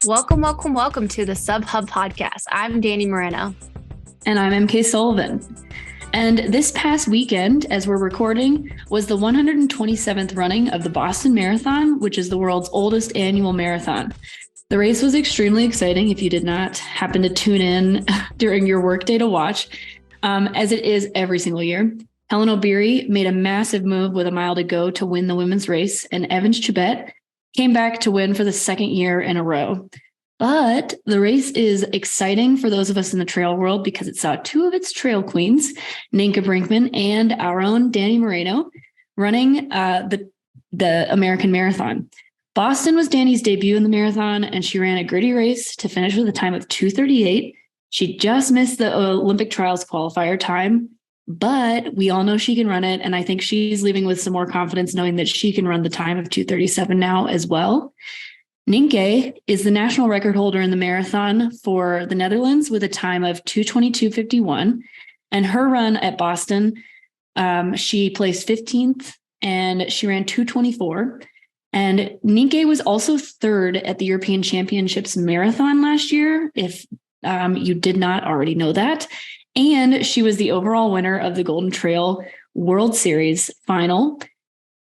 Welcome, welcome, welcome to the Sub Hub podcast. I'm Dani Moreno. And I'm EmKay Sullivan. And this past weekend, as we're recording, was the 127th running of the Boston Marathon, which is the world's oldest annual marathon. The race was extremely exciting if you did not happen to tune in during your workday to watch, as it is every single year. Hellen Obiri made a massive move with a mile to go to win the women's race, and Evans Chubet came back to win for the second year in a row. But the race is exciting for those of us in the trail world because it saw two of its trail queens, Nienke Brinkman and our own Dani Moreno, running the American Marathon. Boston was Dani's debut in the marathon, and she ran a gritty race to finish with a time of 2:38. She just missed the Olympic trials qualifier time, but we all know she can run it, and I think she's leaving with some more confidence knowing that she can run the time of 2:37 now as well. Nienke is the national record holder in the marathon for the Netherlands with a time of 2:22:51. And her run at Boston, she placed 15th and she ran 2:24. And Nienke was also third at the European Championships marathon last year, if you did not already know that. And she was the overall winner of the Golden Trail World Series final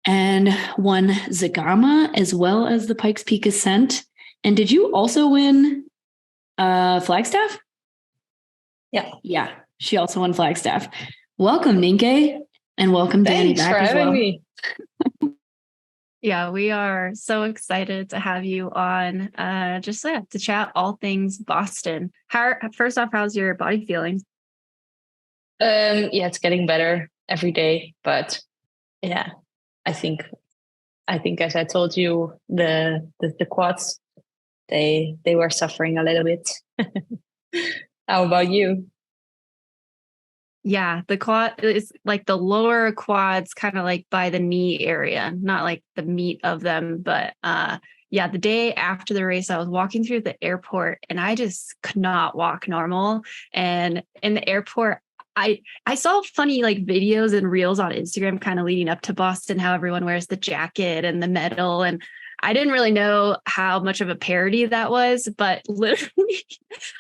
and won Zagama as well as the Pikes Peak Ascent. And did you also win Flagstaff? Yeah. She also won Flagstaff. Welcome, Nienke, and welcome Dani back as well. Me. Yeah, we are so excited to have you on to chat all things Boston. First off, how's your body feeling? It's getting better every day, but yeah, I think as I told you, the quads, they were suffering a little bit. How about you? Yeah, the quad is like the lower quads, kind of like by the knee area, not like the meat of them. But yeah, the day after the race, I was walking through the airport and I just could not walk normal. And in the airport, I saw funny like videos and reels on Instagram kind of leading up to Boston, how everyone wears the jacket and the medal. And I didn't really know how much of a parody that was, but literally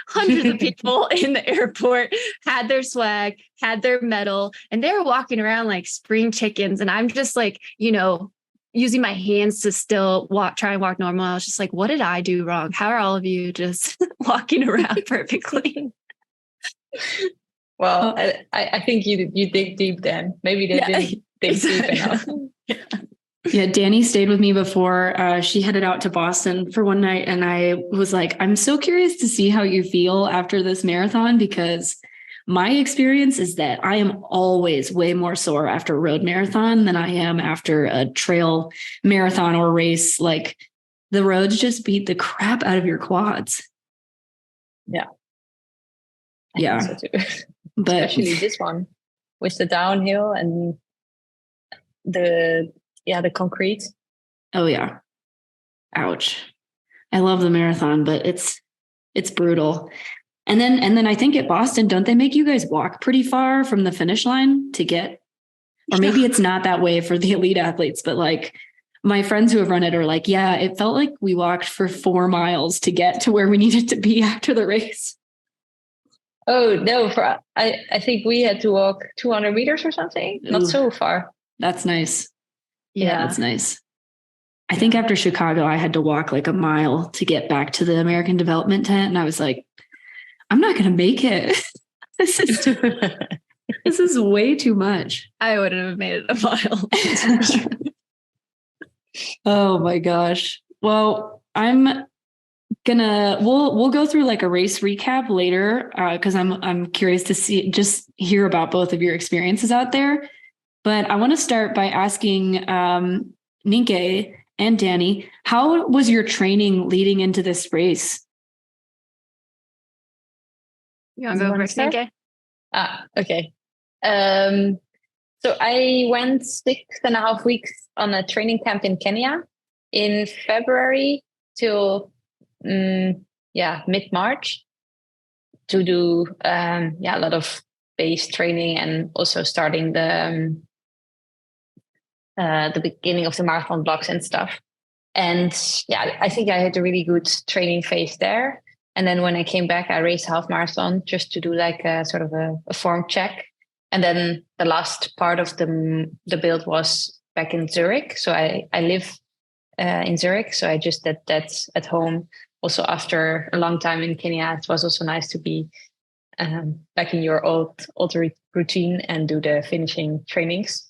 hundreds of people in the airport had their swag, had their medal, and they were walking around like spring chickens. And I'm just like, using my hands to still try and walk normal. I was just like, what did I do wrong? How are all of you just walking around perfectly? Well, I think you dig deep then. Maybe they didn't dig deep enough. Yeah, Dani stayed with me before she headed out to Boston for one night. And I was like, I'm so curious to see how you feel after this marathon, because my experience is that I am always way more sore after a road marathon than I am after a trail marathon or race. Like the roads just beat the crap out of your quads. Yeah. Yeah. So too. But especially this one with the downhill and the concrete. Oh yeah. Ouch. I love the marathon, but it's brutal. And then I think at Boston, don't they make you guys walk pretty far from the finish line to get, or maybe it's not that way for the elite athletes, but like my friends who have run it are like, yeah, it felt like we walked for 4 miles to get to where we needed to be after the race. Oh no, I think we had to walk 200 meters or something. Not so far. That's nice. Yeah, that's nice. I think after Chicago, I had to walk like a mile to get back to the American Development Tent. And I was like, I'm not going to make it. This is way too much. I wouldn't have made it a mile. Oh my gosh. Well, we'll go through like a race recap later because I'm curious to hear about both of your experiences out there. But I want to start by asking Nienke and Dani, how was your training leading into this race? You want to go first, Nienke? Okay. So I went 6.5 weeks on a training camp in Kenya in February till mid-March to do a lot of base training and also starting the beginning of the marathon blocks and stuff. And yeah, I think I had a really good training phase there. And then when I came back, I raced half marathon just to do like a sort of a form check. And then the last part of the build was back in Zurich. So I live in Zurich. So I just did that at home. Also, after a long time in Kenya, it was also nice to be back in your old routine and do the finishing trainings.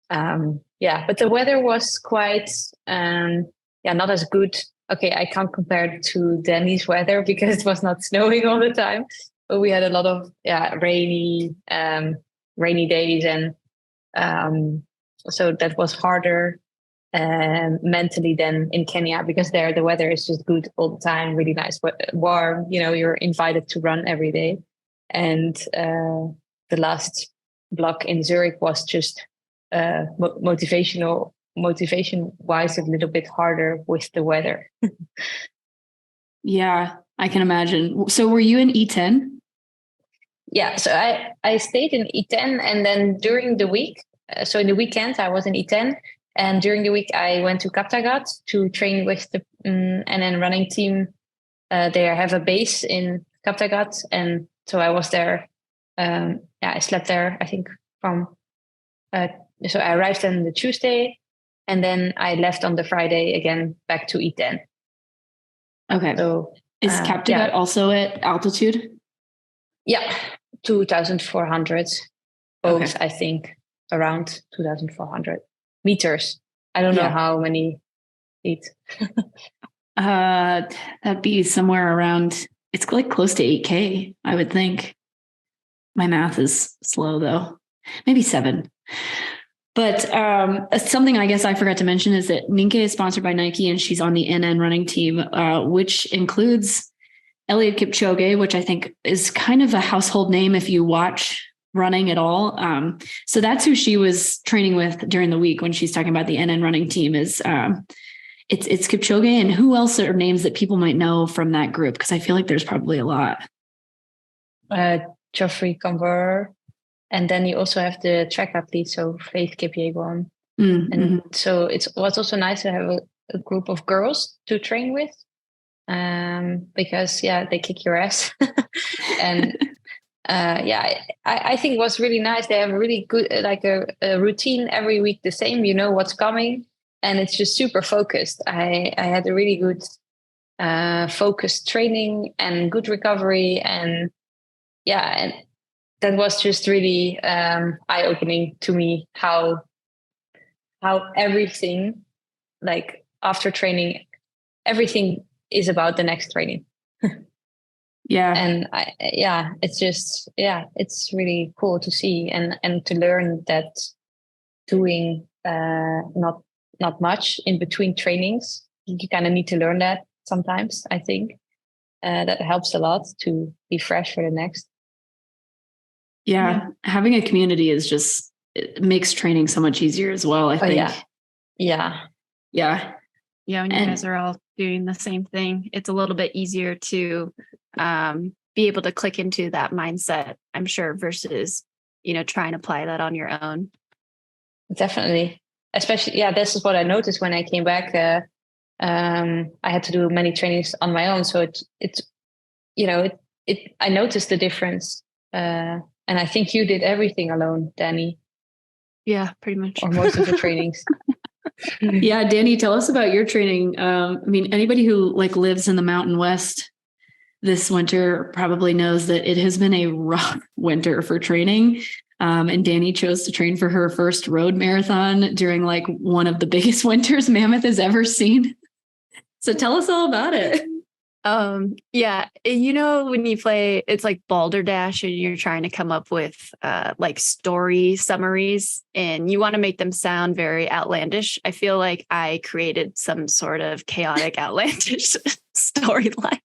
But the weather was quite, not as good. Okay, I can't compare it to Danny's weather because it was not snowing all the time, but we had a lot of rainy days, and so that was harder mentally than in Kenya, because there the weather is just good all the time, really nice, warm. You're invited to run every day, and the last block in Zurich was just motivation wise a little bit harder with the weather. Yeah, I can imagine. So were you in E10? Yeah, so I stayed in E10, and then during the week, so in the weekend I was in E10, and during the week I went to Kaptagat to train with the NN running team. They have a base in Kaptagat, and so I was there. I slept there, I think, from so I arrived on the Tuesday, and then I left on the Friday again back to E10. Okay. So is Kaptagat also at altitude? Yeah, 2,400. Both, okay. I think, around 2,400 meters. I don't know how many feet. That'd be somewhere around, it's like close to 8K, I would think. My math is slow though. Maybe 7. But something I guess I forgot to mention is that Nienke is sponsored by Nike, and she's on the NN running team, which includes Eliud Kipchoge, which I think is kind of a household name if you watch running at all. So that's who she was training with during the week when she's talking about the NN running team. Is it's Kipchoge, and who else are names that people might know from that group? Because I feel like there's probably a lot. Geoffrey Camber. And then you also have the track athletes, so Faith Kipyegon. Mm-hmm. And so it was also nice to have a group of girls to train with, because they kick your ass. And I think it was really nice. They have a really good like a routine every week, the same. You know what's coming, and it's just super focused. I had a really good focused training and good recovery, and that was just really eye-opening to me how everything, like after training, everything is about the next training. And it's just it's really cool to see and to learn that doing not much in between trainings. You kind of need to learn that sometimes. I think that helps a lot to be fresh for the next. Yeah, having a community is just, it makes training so much easier as well, I think. Yeah. When you guys are all doing the same thing, it's a little bit easier to be able to click into that mindset, I'm sure, versus, trying to apply that on your own. Definitely. Especially, this is what I noticed when I came back. I had to do many trainings on my own. So I noticed the difference. And I think you did everything alone, Dani. Yeah, pretty much. Or most of the trainings. Yeah, Dani, tell us about your training. Anybody who lives in the Mountain West this winter probably knows that it has been a rough winter for training. And Dani chose to train for her first road marathon during one of the biggest winters Mammoth has ever seen. So tell us all about it. When you play, it's like Balderdash, and you're trying to come up with story summaries, and you want to make them sound very outlandish. I feel like I created some sort of chaotic, outlandish storyline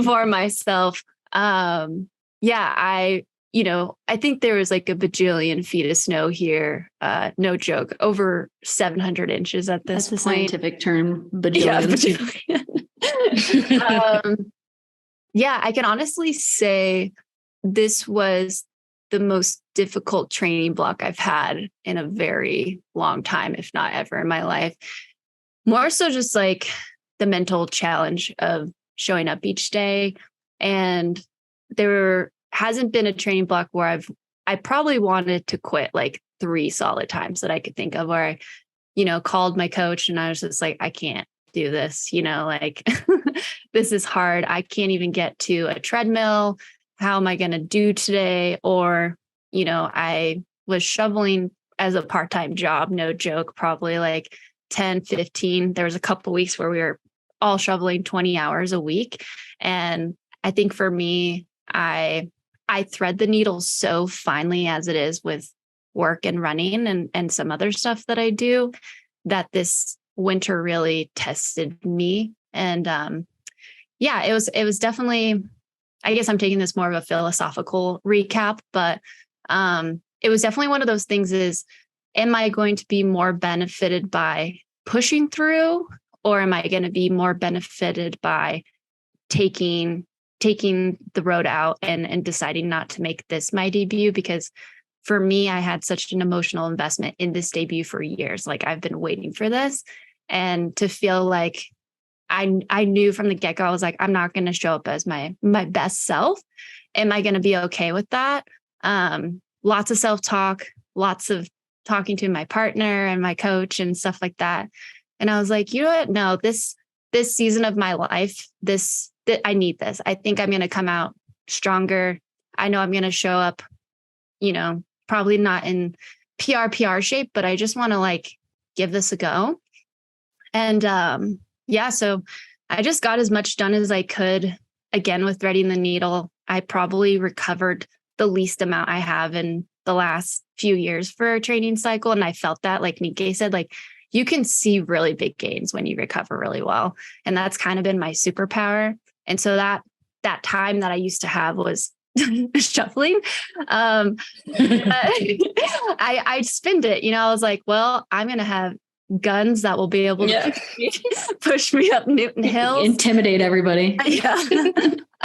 for myself. I think there was a bajillion feet of snow here. No joke, over 700 inches at this point. That's a scientific term, bajillion. Yeah, bajillion. I can honestly say this was the most difficult training block I've had in a very long time, if not ever in my life. more so just like the mental challenge of showing up each day. And there hasn't been a training block where I probably wanted to quit like 3 solid times that I could think of, where I called my coach and I was just like, I can't do this, like this is hard. I can't even get to a treadmill. How am I going to do today? Or, I was shoveling as a part-time job, no joke, probably like 10, 15. There was a couple of weeks where we were all shoveling 20 hours a week. And I think for me, I thread the needle so finely as it is with work and running and some other stuff that I do, that this winter really tested me. And it was definitely, I guess I'm taking this more of a philosophical recap, but it was definitely one of those things is, am I going to be more benefited by pushing through, or am I going to be more benefited by taking the road out and deciding not to make this my debut? Because for me, I had such an emotional investment in this debut for years. Like I've been waiting for this, and to feel like I knew from the get-go, I was like, I'm not going to show up as my best self. Am I going to be okay with that? Lots of self-talk, lots of talking to my partner and my coach and stuff like that. And I was like, you know what? No, this season of my life, I need this. I think I'm going to come out stronger. I know I'm going to show up, probably not in PR shape, but I just want to like give this a go. And so I just got as much done as I could. Again, with threading the needle, I probably recovered the least amount I have in the last few years for a training cycle. And I felt that, like EmKay said, like you can see really big gains when you recover really well. And that's kind of been my superpower. And so that time that I used to have was shuffling. I spinned it, I was like, well, I'm going to have guns that will be able to push me up Newton Hills. Intimidate everybody. Yeah.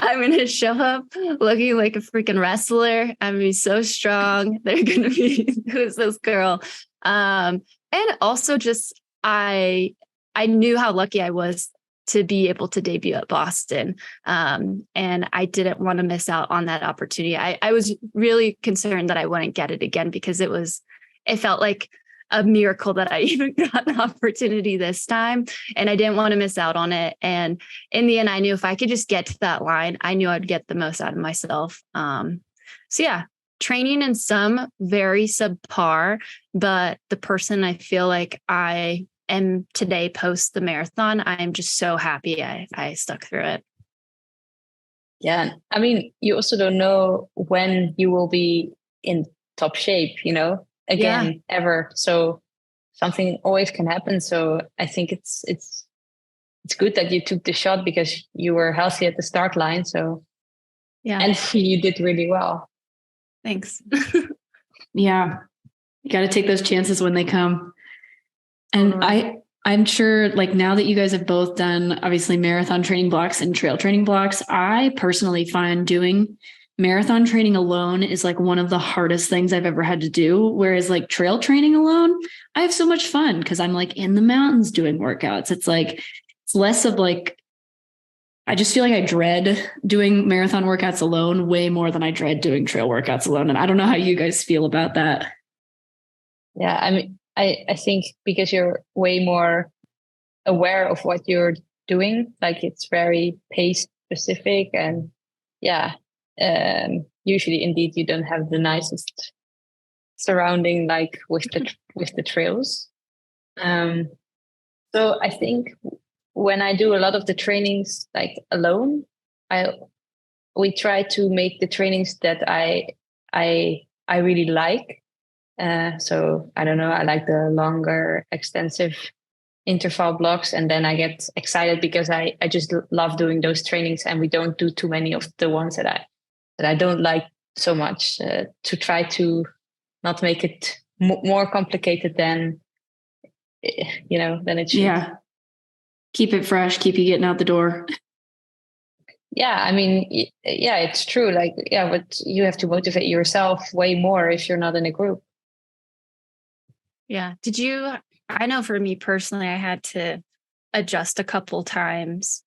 I'm going to show up looking like a freaking wrestler. I'm going to be so strong. They're going to be, who's this girl? And also just, I knew how lucky I was to be able to debut at Boston. And I didn't want to miss out on that opportunity. I was really concerned that I wouldn't get it again, because it felt like a miracle that I even got an opportunity this time, and I didn't want to miss out on it. And in the end, I knew if I could just get to that line, I knew I'd get the most out of myself. Training in some very subpar, but the person I feel like I am today post the marathon, I'm just so happy I stuck through it. Yeah. I mean, you also don't know when you will be in top shape, again, ever. So something always can happen. So I think it's good that you took the shot, because you were healthy at the start line. So and you did really well. Thanks. Yeah. You got to take those chances when they come. And I'm sure, like, now that you guys have both done obviously marathon training blocks and trail training blocks, I personally find doing marathon training alone is like one of the hardest things I've ever had to do. Whereas like trail training alone, I have so much fun because I'm like in the mountains doing workouts. It's like, it's less of like, I just feel like I dread doing marathon workouts alone way more than I dread doing trail workouts alone. And I don't know how you guys feel about that. Yeah. I mean, I think because you're way more aware of what you're doing, like it's very pace specific, and usually indeed you don't have the nicest surrounding like with the trails. So I think when I do a lot of the trainings like alone, we try to make the trainings that I really like. So I don't know, I like the longer, extensive interval blocks, and then I get excited because I just love doing those trainings, and we don't do too many of the ones that I don't like so much, to try to not make it more complicated than it should. Yeah. Keep it fresh, keep you getting out the door. Yeah, I mean, yeah, it's true. Like, yeah, but you have to motivate yourself way more if you're not in a group. Yeah. I know for me personally, I had to adjust a couple times,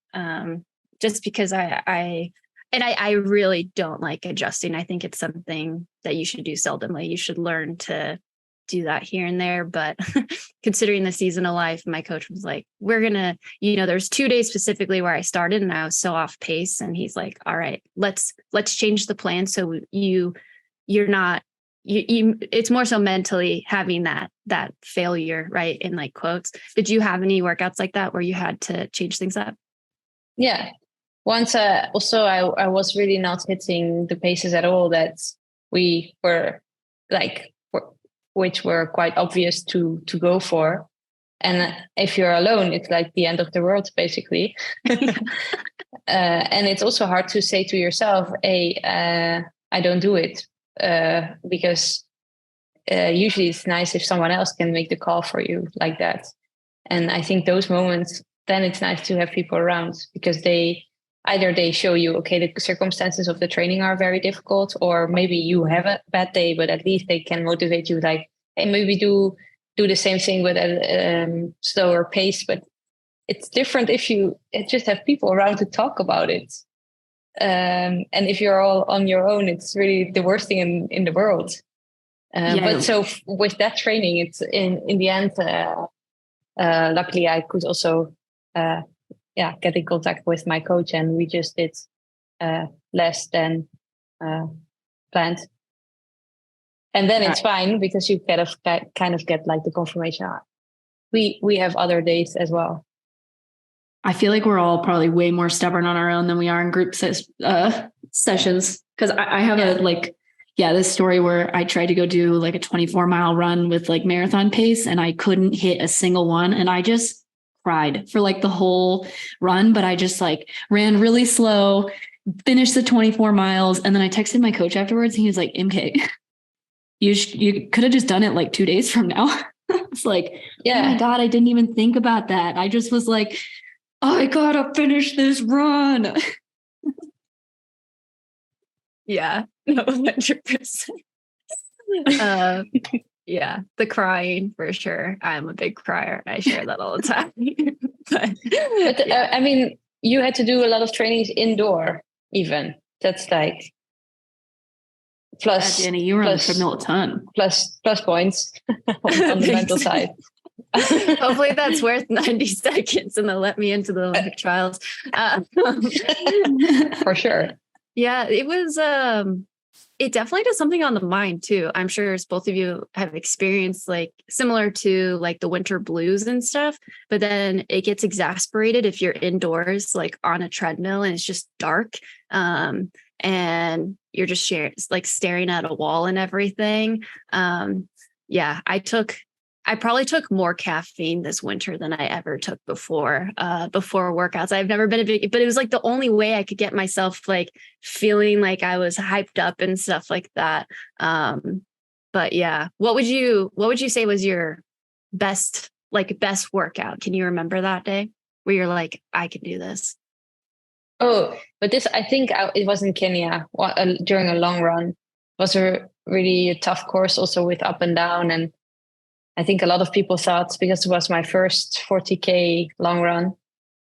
just because I really don't like adjusting. I think it's something that you should do seldomly. You should learn to do that here and there. But considering the season of life, my coach was like, we're gonna, there's 2 days specifically where I started and I was so off pace. And he's like, all right, let's change the plan. So you're not, it's more so mentally having that failure, right? In like quotes. Did you have any workouts like that where you had to change things up? Yeah. Once also I was really not hitting the paces at all that we were like, which were quite obvious to go for. And if you're alone, it's like the end of the world, basically. And it's also hard to say to yourself, hey, I don't do it. Because usually it's nice if someone else can make the call for you like that. And I think those moments, then it's nice to have people around, because they show you, okay, the circumstances of the training are very difficult, or maybe you have a bad day, but at least they can motivate you, like, hey, maybe do the same thing with a slower pace. But it's different if you just have people around to talk about it. And if you're all on your own, it's really the worst thing in the world. But so with that training, it's in the end, luckily I could also get in contact with my coach, and we just did less than planned. And then it's fine, because you kind of get like the confirmation. We have other days as well. I feel like we're all probably way more stubborn on our own than we are in group sessions. Because I have this story where I tried to go do like a 24-mile run with like marathon pace, and I couldn't hit a single one. And I just cried for like the whole run, but I just like ran really slow, finished the 24 miles. And then I texted my coach afterwards, and he was like, EmKay, you could have just done it like 2 days from now. It's like, oh my God, I didn't even think about that. I just was like, I gotta finish this run. Yeah, 100%. Yeah, the crying for sure. I'm a big crier. I share that all the time. but I mean, you had to do a lot of trainings indoor, even. That's like plus. Dani, you were on the treadmill a ton. Plus points on the mental side. Hopefully that's worth 90 seconds and they'll let me into the Olympic trials. For sure. Yeah, it was, it definitely does something on the mind too. I'm sure as both of you have experienced like similar to like the winter blues and stuff, but then it gets exacerbated if you're indoors, like on a treadmill and it's just dark. And you're just staring at a wall and everything. I probably took more caffeine this winter than I ever took before workouts. I've never been but it was like the only way I could get myself like feeling like I was hyped up and stuff like that. But yeah, what would you say was your best workout? Can you remember that day where you're like, I can do this? Oh, but this, I think it was in Kenya during a long run. It was a really tough course also with up and down. And I think a lot of people thought, because it was my first 40K long run,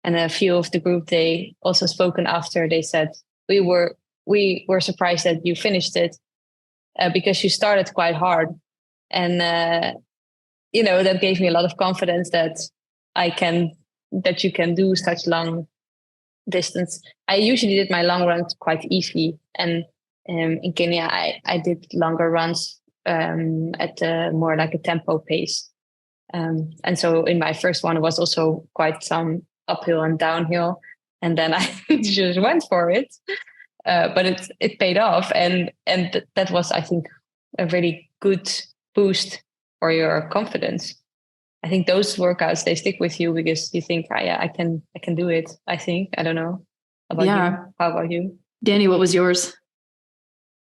and a few of the group, they also spoken after, they said, we were surprised that you finished it because you started quite hard. And, that gave me a lot of confidence that you can do such long distance. I usually did my long runs quite easily. And in Kenya, I did longer runs at more like a tempo pace. And so in my first one, it was also quite some uphill and downhill. And then I just went for it. But it paid off. And that was, I think, a really good boost for your confidence. I think those workouts, they stick with you because you think, I can do it. I think, I don't know. How about you? Dani, what was yours?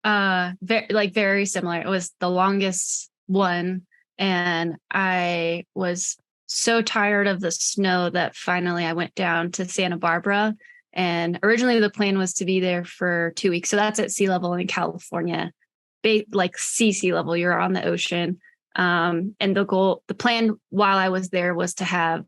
Very similar. It was the longest one. And I was so tired of the snow that finally I went down to Santa Barbara. And originally the plan was to be there for 2 weeks. So that's at sea level in California, like sea level, you're on the ocean. And the plan while I was there was to have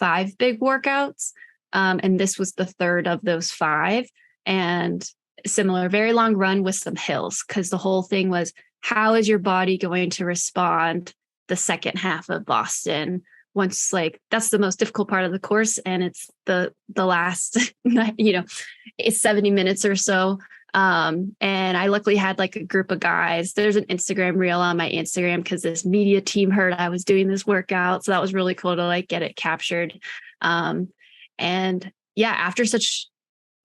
5 big workouts. And this was the third of those 5. And similar, very long run with some hills, because the whole thing was, how is your body going to respond the second half of Boston? Once, like, that's the most difficult part of the course, and it's the last, it's 70 minutes or so. And I luckily had like a group of guys. There's an Instagram reel on my Instagram because this media team heard I was doing this workout, so that was really cool to like get it captured. And yeah,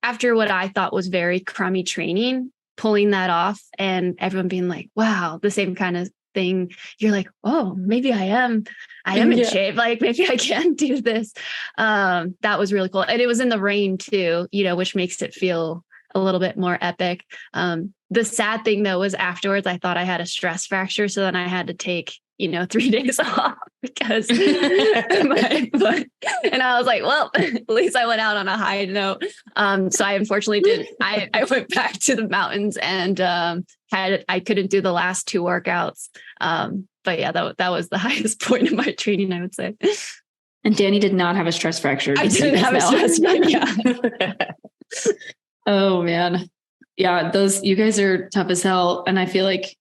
after what I thought was very crummy training, pulling that off and everyone being like, wow, the same kind of thing, you're like, oh, maybe I am in shape. Like, maybe I can do this. That was really cool. And it was in the rain too, which makes it feel a little bit more epic. The sad thing though was afterwards, I thought I had a stress fracture. So then I had to take, 3 days off because my foot, and I was like, well, at least I went out on a high note. So I unfortunately did. I went back to the mountains and I couldn't do the last 2 workouts. But yeah, that was the highest point of my training, I would say. And Dani did not have a stress fracture. I didn't have a stress fracture. Yeah. Oh man. Yeah. You guys are tough as hell. And I feel like,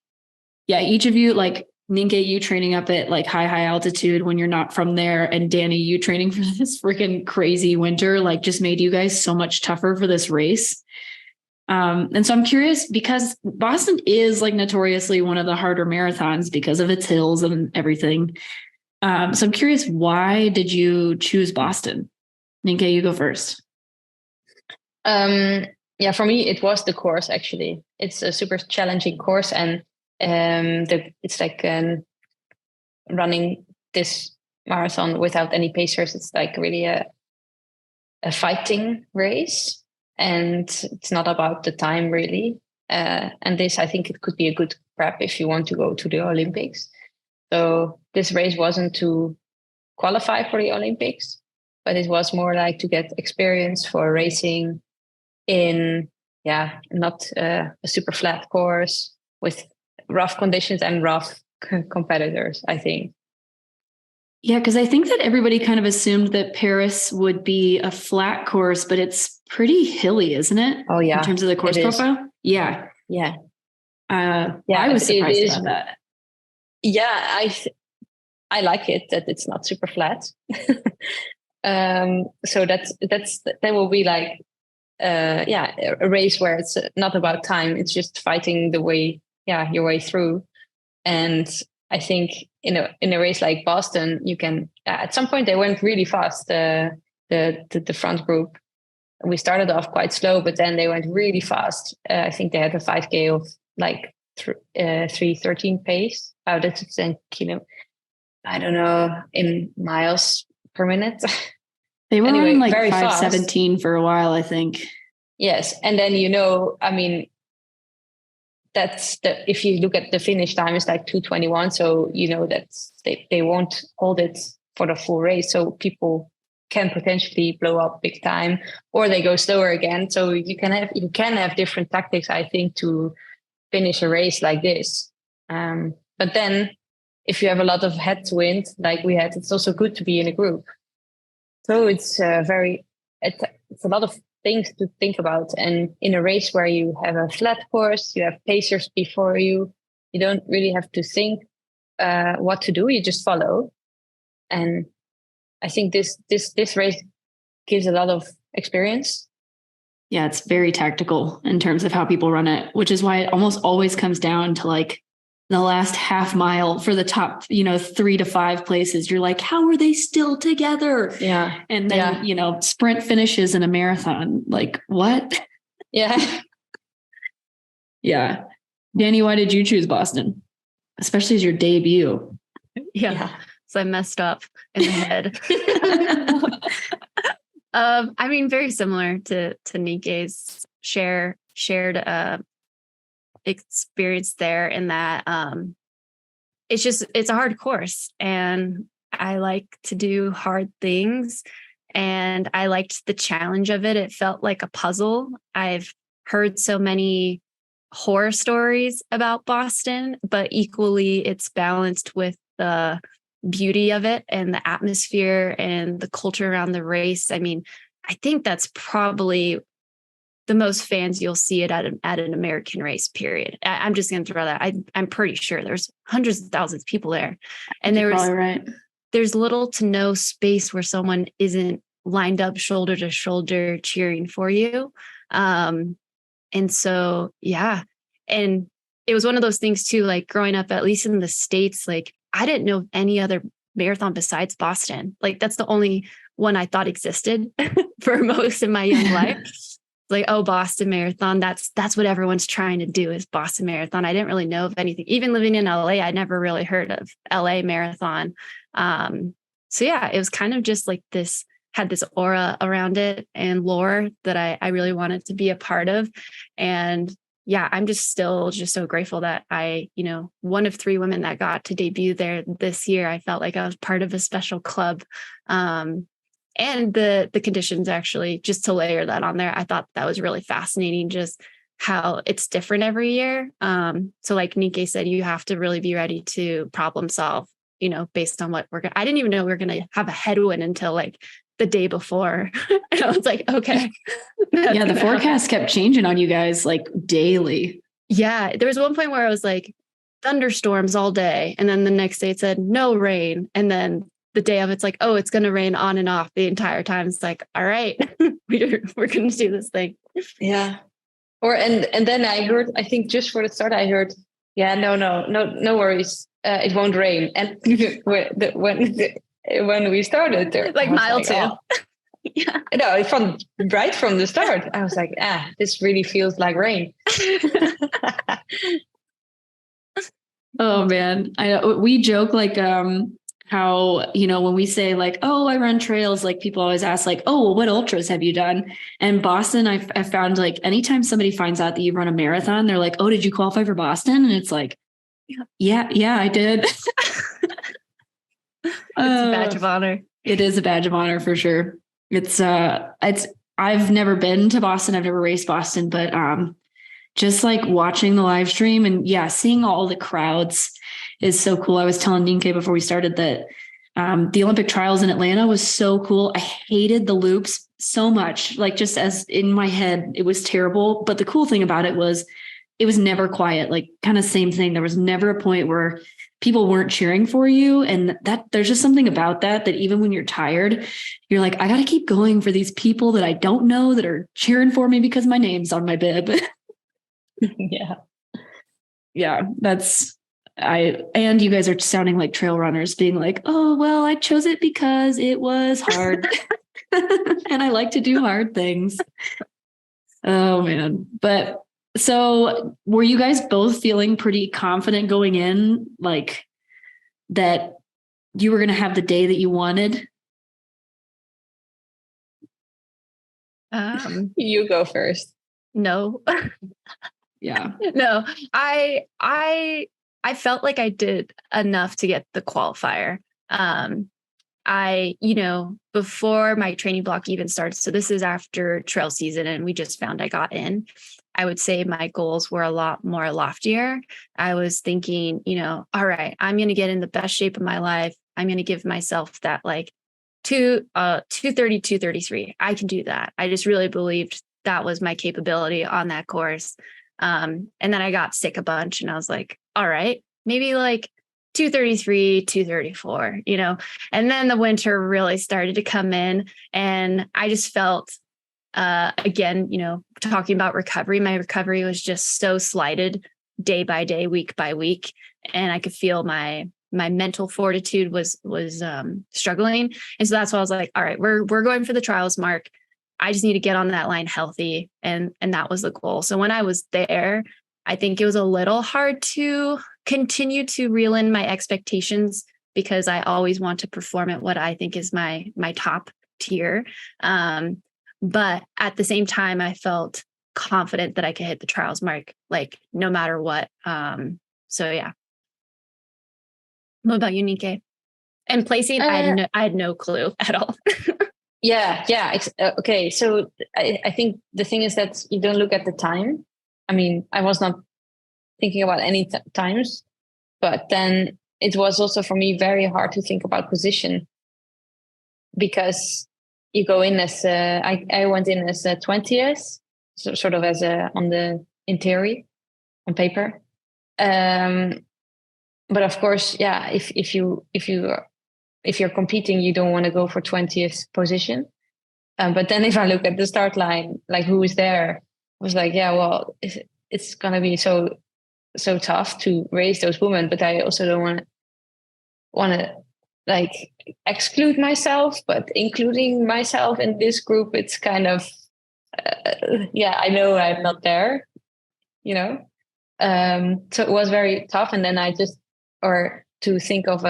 yeah, each of you, like Nienke, you training up at like high altitude when you're not from there. And Dani, you training for this freaking crazy winter, like just made you guys so much tougher for this race. And so I'm curious, because Boston is like notoriously one of the harder marathons because of its hills and everything. So I'm curious, why did you choose Boston? Nienke, you go first. Yeah, for me, it was the course, actually. It's a super challenging course. And it's like running this marathon without any pacers. It's like really a fighting race. And it's not about the time, really. And this, I think it could be a good prep if you want to go to the Olympics. So this race wasn't to qualify for the Olympics, but it was more like to get experience for racing in, not a super flat course with rough conditions and rough competitors, I think. Yeah, because I think that everybody kind of assumed that Paris would be a flat course, but it's pretty hilly, isn't it? Oh, yeah. In terms of the course profile? Yeah. Yeah. I was surprised about that. Yeah, I like it that it's not super flat. So that will be like a race where it's not about time. It's just fighting your way through. And I think in a race like Boston, you can at some point they went really fast. The front group, we started off quite slow, but then they went really fast. I think they had a 5K of like 3:13 pace. Oh, that's 10 kilo. I don't know, in miles per minute. They were anyway, running like very 5:17 for a while, I think. Yes, and then I mean, that's if you look at the finish time, it's like 2:21. So that they won't hold it for the full race. So people can potentially blow up big time, or they go slower again. So you can have different tactics, I think, to finish a race like this. But then if you have a lot of headwind like we had, it's also good to be in a group. So it's it's a lot of things to think about. And in a race where you have a flat course, you have pacers before you don't really have to think what to do. You just follow. And I think this race gives a lot of experience. Yeah, it's very tactical in terms of how people run it, which is why it almost always comes down to like the last half mile for the top, 3 to 5 places. You're like, how are they still together? Yeah. And then, sprint finishes in a marathon. Like, what? Yeah. Yeah. Dani, why did you choose Boston? Especially as your debut. Yeah. So I messed up in the head. I mean, very similar to Nienke's shared experience there, in that it's a hard course, and I like to do hard things, and I liked the challenge of it. It felt like a puzzle. I've heard so many horror stories about Boston, but equally it's balanced with the beauty of it and the atmosphere and the culture around the race. I mean, I think that's probably the most fans you'll see it at an American race, period. I'm just going to throw that. I'm pretty sure there's hundreds of thousands of people there. And there's little to no space where someone isn't lined up shoulder to shoulder cheering for you. And so, yeah. And it was one of those things too, like growing up, at least in the States, like I didn't know any other marathon besides Boston. Like that's the only one I thought existed for most of my young life. Like, oh, Boston Marathon, that's what everyone's trying to do is Boston Marathon. I didn't really know of anything. Even living in LA, I never really heard of LA Marathon. So yeah, it was kind of just like had this aura around it and lore that I really wanted to be a part of. And yeah, I'm just still so grateful that one of 3 women that got to debut there this year. I felt like I was part of a special club. And the conditions, actually, just to layer that on there, I thought that was really fascinating, just how it's different every year. So like Nienke said, you have to really be ready to problem solve, based on what I didn't even know we were going to have a headwind until like the day before. And I was like, okay. Yeah, the forecast kept changing on you guys like daily. Yeah, there was one point where I was like, thunderstorms all day. And then the next day it said no rain. And then the day of it's like, oh, it's going to rain on and off the entire time. It's like, all right, we're going to do this thing. Yeah. And then I think just for the start, I heard, yeah, no worries. It won't rain. And when we started there, like mile 2. Oh. Yeah. No, right from the start, I was like, this really feels like rain. Oh man. We joke like, how, when we say like, oh, I run trails, like people always ask like, oh, well, what ultras have you done? And Boston, I found like anytime somebody finds out that you run a marathon, they're like, oh, did you qualify for Boston? And it's like, yeah, I did. It's a badge of honor. It is a badge of honor for sure. I've never been to Boston. I've never raced Boston, but just like watching the live stream and seeing all the crowds is so cool. I was telling Nienke before we started that the Olympic trials in Atlanta was so cool. I hated the loops so much, like just as in my head, it was terrible. But the cool thing about it was never quiet, like kind of same thing. There was never a point where people weren't cheering for you. And that there's just something about that even when you're tired, you're like, I got to keep going for these people that I don't know that are cheering for me because my name's on my bib. Yeah, and you guys are sounding like trail runners being like, oh, well, I chose it because it was hard and I like to do hard things. Oh man. But so were you guys both feeling pretty confident going in, like that you were going to have the day that you wanted? You go first. No. Yeah. No, I felt like I did enough to get the qualifier. Before my training block even started, so this is after trail season and we just found I got in, I would say my goals were a lot more loftier. I was thinking, all right, I'm going to get in the best shape of my life. I'm going to give myself that like 230, 233. I can do that. I just really believed that was my capability on that course. And then I got sick a bunch and I was like, all right, maybe like 233, 234, and then the winter really started to come in and I just felt, again, talking about recovery, my recovery was just so slighted day by day, week by week. And I could feel my mental fortitude was struggling. And so that's why I was like, all right, we're going for the trials mark. I just need to get on that line healthy. And that was the goal. So when I was there, I think it was a little hard to continue to reel in my expectations because I always want to perform at what I think is my top tier. But at the same time, I felt confident that I could hit the trials mark, like no matter what. So yeah. What about you, Nienke? And placing, I had no clue at all. Yeah. Okay. So I think the thing is that you don't look at the time. I mean, I was not thinking about any times, but then it was also for me very hard to think about position, because you go in as I went in as a 20th, so sort of as in theory, on paper. But of course, yeah, if you're competing, you don't want to go for 20th position. But then if I look at the start line, like who is there, I was like, yeah, well, it's gonna be so tough to race those women, but I also don't want to like exclude myself, but including myself in this group, it's kind of I know I'm not there, you know. So it was very tough, and then to think of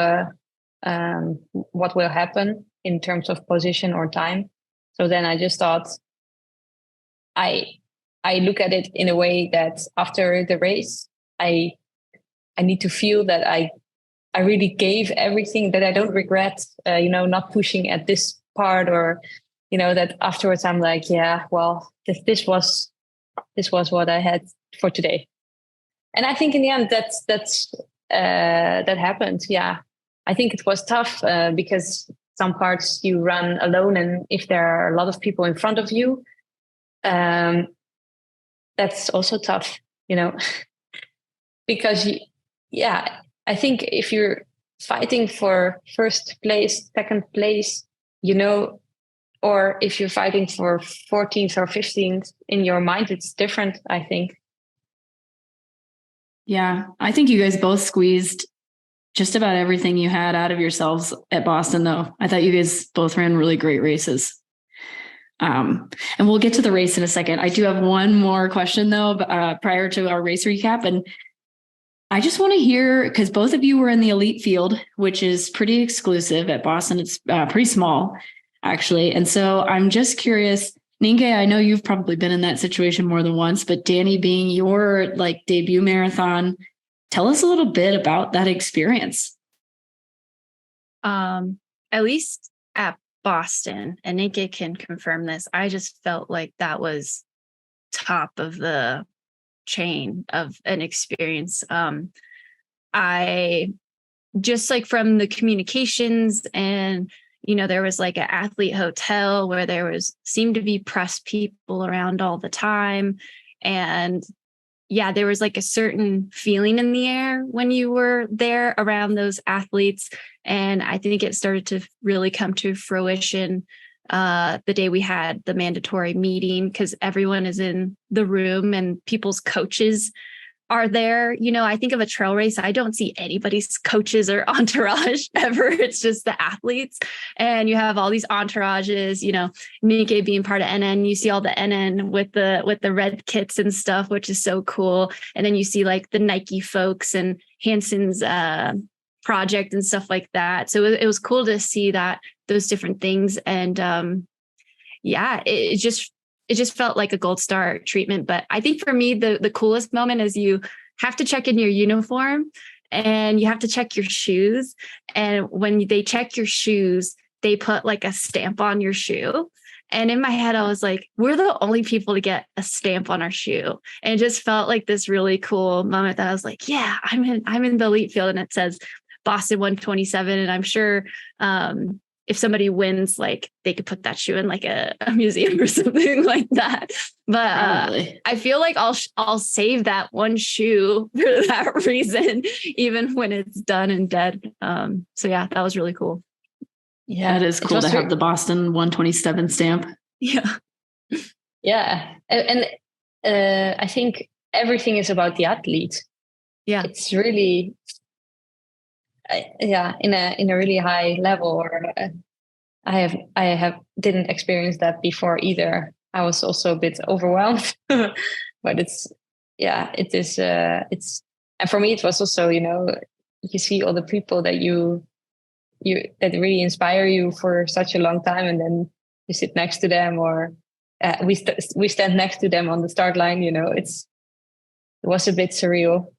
what will happen in terms of position or time. So then I just thought, I look at it in a way that after the race, I need to feel that I really gave everything, that I don't regret, not pushing at this part, or, that afterwards I'm like, yeah, well, this was what I had for today. And I think in the end, that happened. Yeah. I think it was tough because some parts you run alone, and if there are a lot of people in front of you, that's also tough, because I think if you're fighting for first place, second place, or if you're fighting for 14th or 15th, in your mind, it's different, I think. Yeah, I think you guys both squeezed just about everything you had out of yourselves at Boston, though. I thought you guys both ran really great races. And we'll get to the race in a second. I do have one more question, though, prior to our race recap. And I just want to hear, because both of you were in the elite field, which is pretty exclusive at Boston. It's pretty small, actually. And so I'm just curious, Nienke, I know you've probably been in that situation more than once, but Dani, being your debut marathon, tell us a little bit about that experience. At least at Boston, and Nienke can confirm this, I just felt like that was top of the chain of an experience. I just from the communications, and there was an athlete hotel where seemed to be press people around all the time, and there was a certain feeling in the air when you were there around those athletes. And I think it started to really come to fruition the day we had the mandatory meeting, because everyone is in the room and people's coaches are there. I think of a trail race, I don't see anybody's coaches or entourage ever. It's just the athletes. And you have all these entourages, Nienke being part of NN, you see all the NN with the red kits and stuff, which is so cool. And then you see the Nike folks and Hanson's project and stuff like that. So it was cool to see those different things. And it just felt like a gold star treatment. But I think for me, the coolest moment is you have to check in your uniform and you have to check your shoes. And when they check your shoes, they put a stamp on your shoe. And in my head, I was like, we're the only people to get a stamp on our shoe. And it just felt like this really cool moment that I was like, yeah, I'm in the elite field, and it says Boston 127. And I'm sure, if somebody wins, they could put that shoe in a museum or something like that. But I feel like I'll save that one shoe for that reason, even when it's done and dead. So yeah, that was really cool. Yeah, it is cool to have the Boston 127 stamp. Yeah. Yeah. And I think everything is about the athlete. Yeah. It's really... in a really high level. Or I didn't experience that before either. I was also a bit overwhelmed, but it is and for me it was also, you see all the people that that really inspire you for such a long time, and then you sit next to them, or we stand next to them on the start line. It was a bit surreal.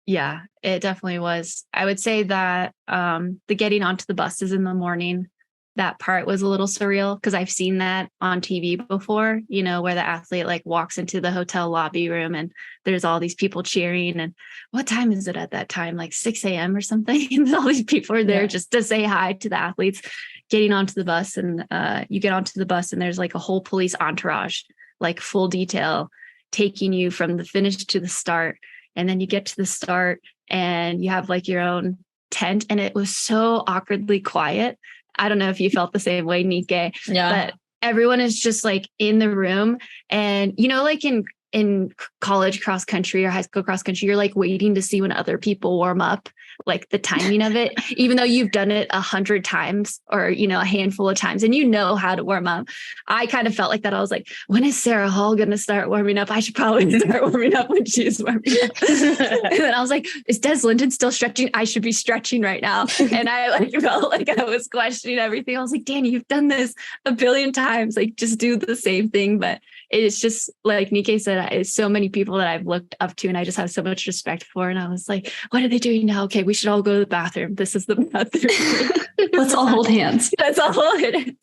Yeah, it definitely was. I would say that the getting onto the buses in the morning that part was a little surreal because I've seen that on TV before, you know, where the athlete like walks into the hotel lobby room and there's all these people cheering. And what time is it at that time? Like 6 a.m. or something. And all these people are there just to say hi to the athletes getting onto the bus. And you get onto the bus and there's like a whole police entourage, like full detail, taking you from the finish to the start. And then you get to the start and you have like your own tent. And it was so awkwardly quiet. I don't know if you felt the same way, Nienke, but everyone is just like in the room. And, you know, like in college cross country or high school cross country, you're like waiting to see when other people warm up, like the timing of it, even though you've done it 100 times or, you know, a handful of times and you know how to warm up. I kind of felt like that. I was like, when is Sarah Hall going to start warming up? I should probably start warming up when she's warming up. And then I was like, is Des Linden still stretching? I should be stretching right now. And I like felt like I was questioning everything. I was like, Dani, you've done this a billion times. Like just do the same thing. But it's just like Nienke said, it's so many people that I've looked up to and I just have so much respect for. And I was like, what are they doing now? Okay, we should all go to the bathroom. This is the bathroom. Let's all hold hands. Let's all hold hands.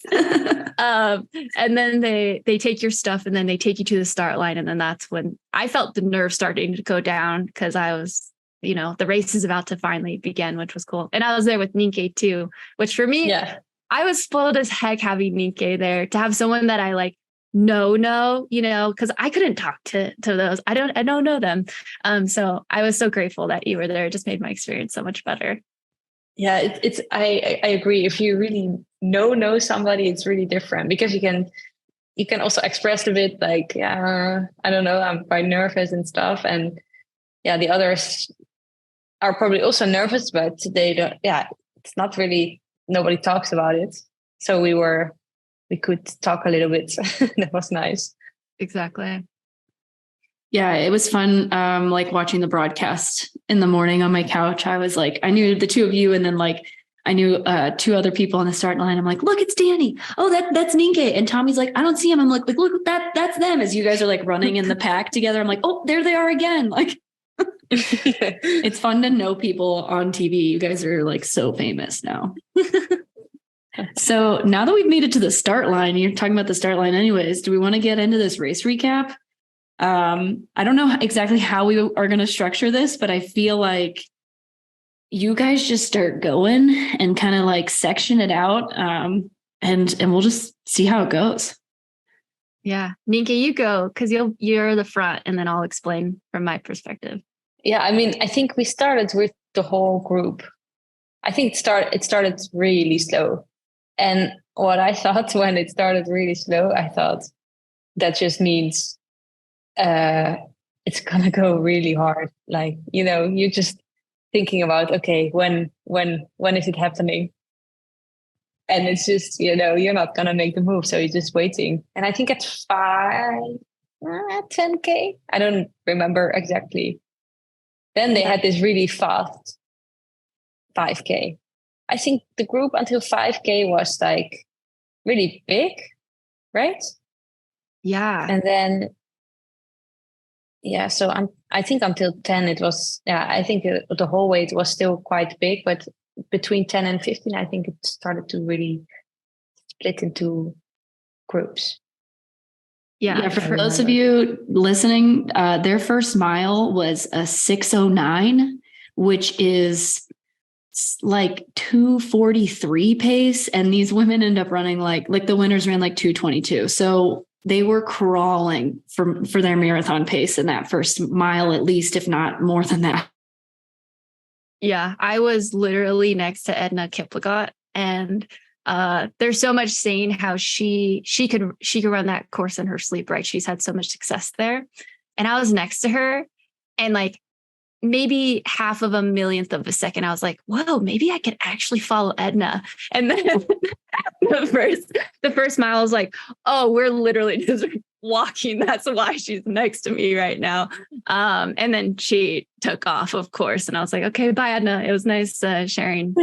And then they take your stuff and then they take you to the start line. And then that's when I felt the nerve starting to go down because I was, you know, the race is about to finally begin, which was cool. And I was there with Nienke too, which for me, I was spoiled as heck having Nienke there to have someone that I like, no, you know, because I couldn't talk to those. I don't know them. So I was so grateful that you were there. It just made my experience so much better. Yeah, I agree. If you really know somebody, it's really different because you can also express a bit like, I don't know, I'm quite nervous and stuff. And the others are probably also nervous, but they don't, it's not really, nobody talks about it. So we could talk a little bit. That was nice. Exactly. Yeah, it was fun. Like watching the broadcast in the morning on my couch. I was like, I knew the two of you, and then like I knew two other people on the start line. I'm like, look, it's Dani. Oh, that's Nienke. And Tommy's like, I don't see him. I'm like, look, that's them. As you guys are like running in the pack together. I'm like, oh, there they are again. Like, it's fun to know people on TV. You guys are like so famous now. So now that we've made it to the start line, you're talking about the start line anyways, do we want to get into this race recap? I don't know exactly how we are going to structure this, but I feel like you guys just start going and kind of like section it out. And we'll just see how it goes. Yeah. Nienke, you go because you're the front and then I'll explain from my perspective. Yeah. I mean, I think we started with the whole group. I think it started really slow. And what I thought when it started really slow, I thought that just means it's going to go really hard. Like, you know, you're just thinking about, okay, when is it happening? And it's just, you know, you're not going to make the move. So you're just waiting. And I think at 10K, I don't remember exactly. Then they had this really fast 5K. I think the group until 5K was like really big, right? Yeah. And then, so I think until 10 it was, I think the whole way it was still quite big, but between 10 and 15, I think it started to really split into groups. Yeah, for those of you listening, their first mile was a 6:09, which is like 2:43 pace, and these women end up running like the winners ran like 2:22. So they were crawling for their marathon pace in that first mile, at least, if not more than that. Yeah, I was literally next to Edna Kiplagat, and there's so much saying how she could run that course in her sleep, right? She's had so much success there. And I was next to her, and like maybe half of a millionth of a second, I was like, whoa, maybe I could actually follow Edna. And then the first mile, I was like, oh, we're literally just walking. That's why she's next to me right now. And then she took off, of course. And I was like, okay, bye, Edna. It was nice sharing,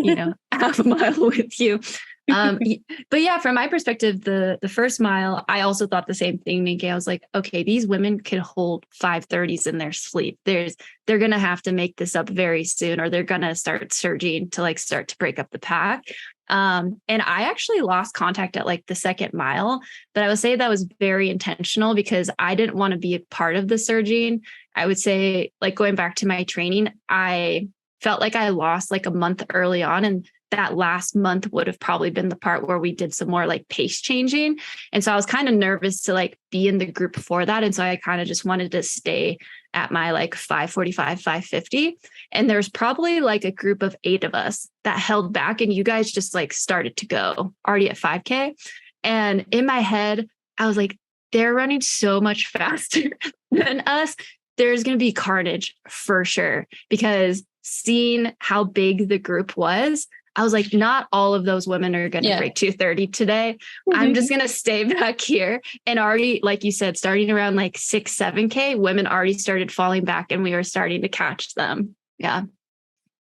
half a mile with you. But yeah, from my perspective, the first mile, I also thought the same thing, Nienke. I was like, okay, these women could hold 5:30s in their sleep. They're going to have to make this up very soon, or they're going to start surging to start to break up the pack. And I actually lost contact at like the second mile, but I would say that was very intentional because I didn't want to be a part of the surging. I would say, like, going back to my training, I felt like I lost like a month early on. And that last month would have probably been the part where we did some more like pace changing. And so I was kind of nervous to like be in the group for that. And so I kind of just wanted to stay at my like 5:45, 5:50. And there's probably like a group of 8 of us that held back, and you guys just like started to go already at 5K. And in my head, I was like, they're running so much faster than us. There's going to be carnage for sure, because seeing how big the group was, I was like, not all of those women are going to break 2:30 today. Mm-hmm. I'm just going to stay back here. And already, like you said, starting around like 6, 7K, women already started falling back and we were starting to catch them. Yeah.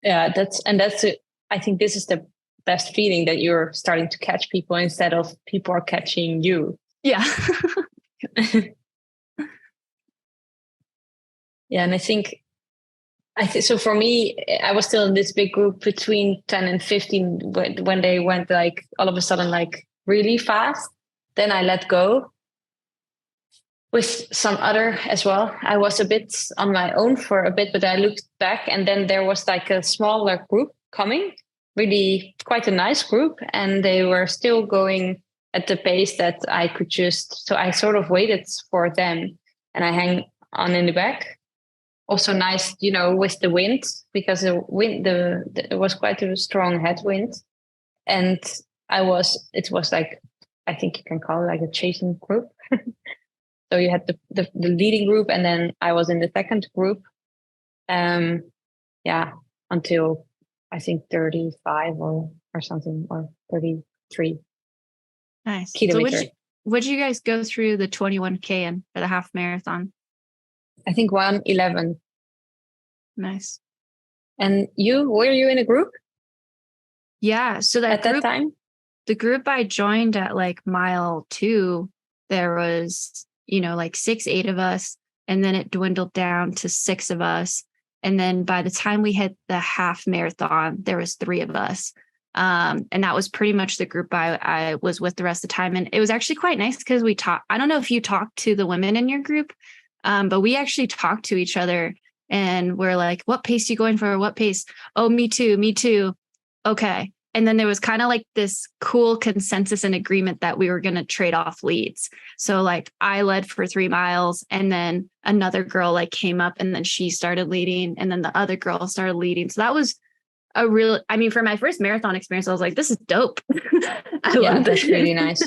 Yeah. That's it. I think this is the best feeling, that you're starting to catch people instead of people are catching you. Yeah. Yeah. And I think so for me, I was still in this big group between 10 and 15 when they went like all of a sudden like really fast. Then I let go with some other as well. I was a bit on my own for a bit, but I looked back and then there was like a smaller group coming, really quite a nice group. And they were still going at the pace that I could so I sort of waited for them and I hang on in the back. Also nice, with the wind, because it was quite a strong headwind. And it was like, I think you can call it like a chasing group. So you had the leading group, and then I was in the second group. Until I think 35 or something, or 33. Nice. Kilometer. So would you guys go through the 21K and for the half marathon? I think 1:11. Nice. And were you in a group? Yeah. So at that time, the group I joined at like mile 2, there was, like 6, 8 of us. And then it dwindled down to 6 of us. And then by the time we hit the half marathon, there was 3 of us. And that was pretty much the group I was with the rest of the time. And it was actually quite nice because we talked. I don't know if you talked to the women in your group, but we actually talked to each other and we're like, what pace are you going for? What pace? Oh, me too. Okay. And then there was kind of like this cool consensus and agreement that we were going to trade off leads. So like I led for 3 miles and then another girl like came up and then she started leading and then the other girl started leading. So that was for my first marathon experience, I was like, this is dope. I love that's really nice.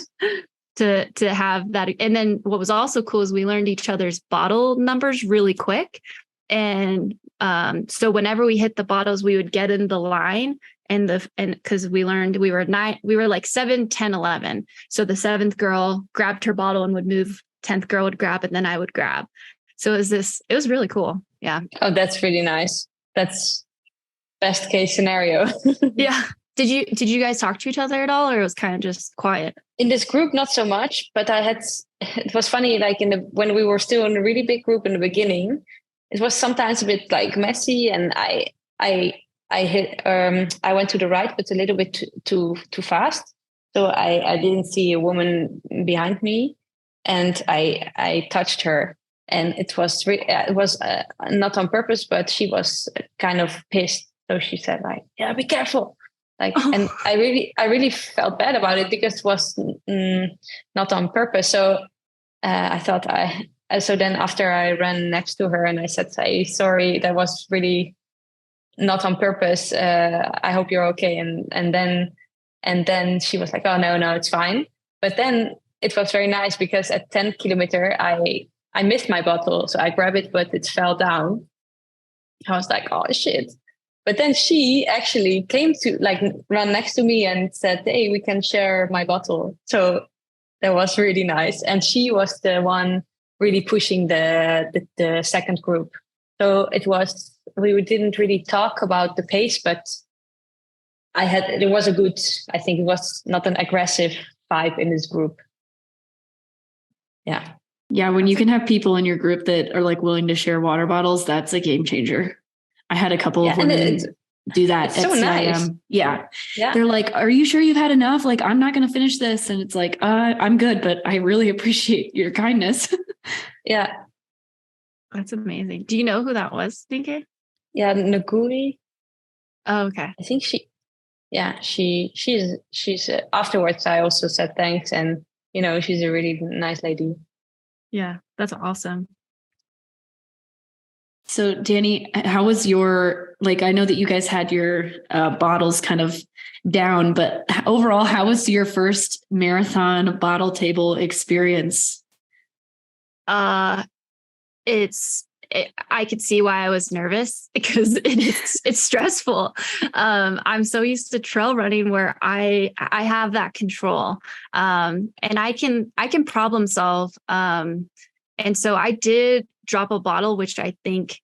to have that. And then what was also cool is we learned each other's bottle numbers really quick. And so whenever we hit the bottles, we would get in the line and because we learned we were like 7, 10, 11. So the 7th girl grabbed her bottle and would move, 10th girl would grab, and then I would grab. So it was really cool. Yeah. Oh, that's really nice. That's best case scenario. Yeah. Did you guys talk to each other at all, or it was kind of just quiet? In this group, not so much, but it was funny, like when we were still in a really big group in the beginning, it was sometimes a bit like messy, and I went to the right, but a little bit too fast. So I didn't see a woman behind me, and I touched her, and it was not on purpose, but she was kind of pissed. So she said like, "Yeah, be careful." And I really felt bad about it because it was not on purpose. So I thought so then after I ran next to her and I said, "Hey, sorry, that was really not on purpose. I hope you're okay." And then she was like, "Oh, no, it's fine." But then it was very nice because at 10 kilometer, I missed my bottle. So I grabbed it, but it fell down. I was like, "Oh shit." But then she actually came to like run next to me and said, "Hey, we can share my bottle." So that was really nice. And she was the one really pushing the second group. So we didn't really talk about the pace, but it was I think it was not an aggressive vibe in this group. Yeah. Yeah. When you can have people in your group that are like willing to share water bottles, that's a game changer. I had a couple of women do that It's at so nice. CIM. Yeah. Yeah. They're like, are you sure you've had enough? Like, I'm not going to finish this. And it's like, I'm good, but I really appreciate your kindness. Yeah. That's amazing. Do you know who that was, Nienke? Yeah. Naguri. Oh, okay. I think she's afterwards I also said thanks, and she's a really nice lady. Yeah, that's awesome. So Dani, how was your, I know that you guys had your bottles kind of down, but overall, how was your first marathon bottle table experience? I could see why I was nervous because it's stressful. I'm so used to trail running where I have that control, and I can problem solve. And so I did drop a bottle, which I think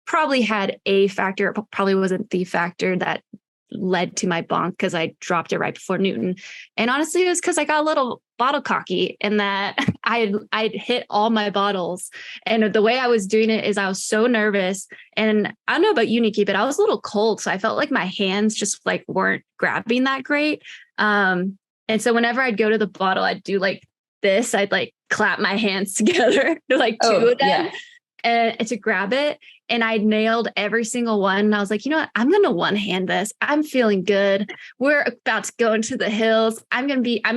probably had a factor. It probably wasn't the factor that led to my bonk because I dropped it right before Newton. And honestly, it was because I got a little bottle cocky and that I'd hit all my bottles. And the way I was doing it is I was so nervous. And I don't know about you, Nikki, but I was a little cold. So I felt like my hands just weren't grabbing that great. And so whenever I'd go to the bottle, I'd do this. I'd clap my hands together, two of them, and to grab it. And I nailed every single one. And I was like, you know what? I'm going to one-hand this. I'm feeling good. We're about to go into the hills. I'm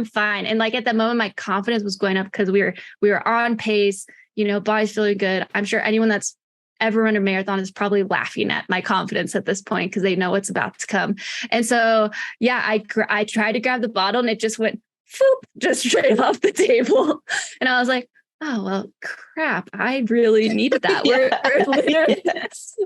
fine. And at that moment, my confidence was going up because we were on pace, body's feeling good. I'm sure anyone that's ever run a marathon is probably laughing at my confidence at this point because they know what's about to come. And so, yeah, I tried to grab the bottle and it just went just straight off the table. And I was like, oh, well, crap. I really needed that.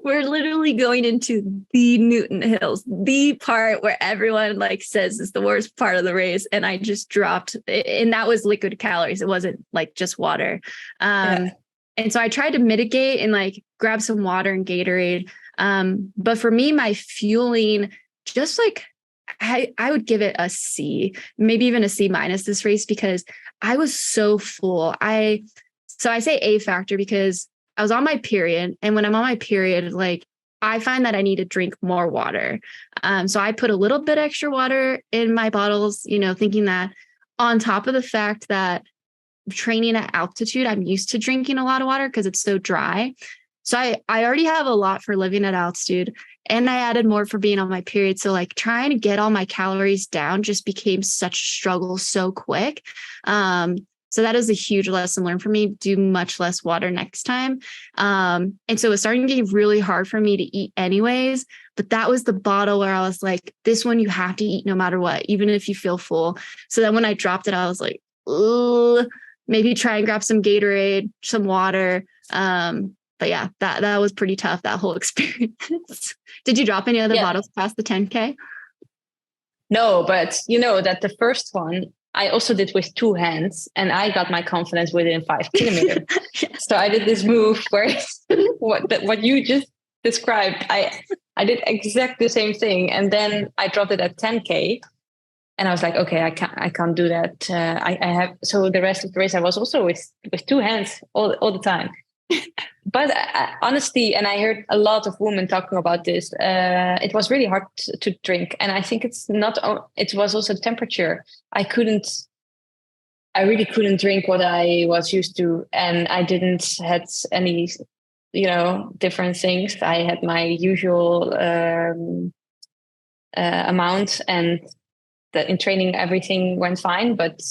We're literally going into the Newton Hills, the part where everyone says is the worst part of the race. And I just dropped, and that was liquid calories. It wasn't just water. And so I tried to mitigate and grab some water and Gatorade. But for me, my fueling, just I would give it a C, maybe even a C- this race because I was so full. So I say A factor because I was on my period. And when I'm on my period, I find that I need to drink more water. So I put a little bit extra water in my bottles, thinking that on top of the fact that training at altitude, I'm used to drinking a lot of water because it's so dry. So I already have a lot for living at altitude. And I added more for being on my period. So trying to get all my calories down just became such a struggle so quick. So that is a huge lesson learned for me. Do much less water next time. And so it was starting to get really hard for me to eat anyways. But that was the bottle where I was like, this one you have to eat no matter what, even if you feel full. So then when I dropped it, I was like, ugh, maybe try and grab some Gatorade, some water. But yeah, that was pretty tough, that whole experience. Did you drop any other bottles past the 10K? No, but that the first one I also did with two hands and I got my confidence within 5 kilometers. So I did this move where what you just described, I did exactly the same thing. And then I dropped it at 10K and I was like, okay, I can't do that. I have, so the rest of the race, I was also with two hands all the time. But honestly, and I heard a lot of women talking about this, it was really hard to drink. And I think it was also temperature. I really couldn't drink what I was used to. And I didn't had any, different things. I had my usual amount, and that in training, everything went fine. But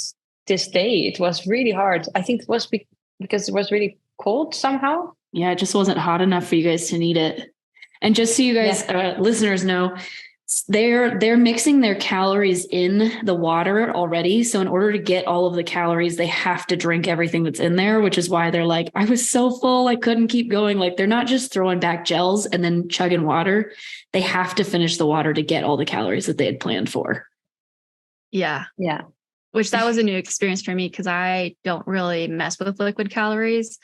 this day, it was really hard. I think it was because it was really cold somehow. Yeah, it just wasn't hot enough for you guys to need it. And just so you guys, listeners know, they're mixing their calories in the water already. So in order to get all of the calories, they have to drink everything that's in there, which is why they're like, I was so full, I couldn't keep going. They're not just throwing back gels and then chugging water. They have to finish the water to get all the calories that they had planned for. Yeah. Yeah. Which that was a new experience for me because I don't really mess with liquid calories.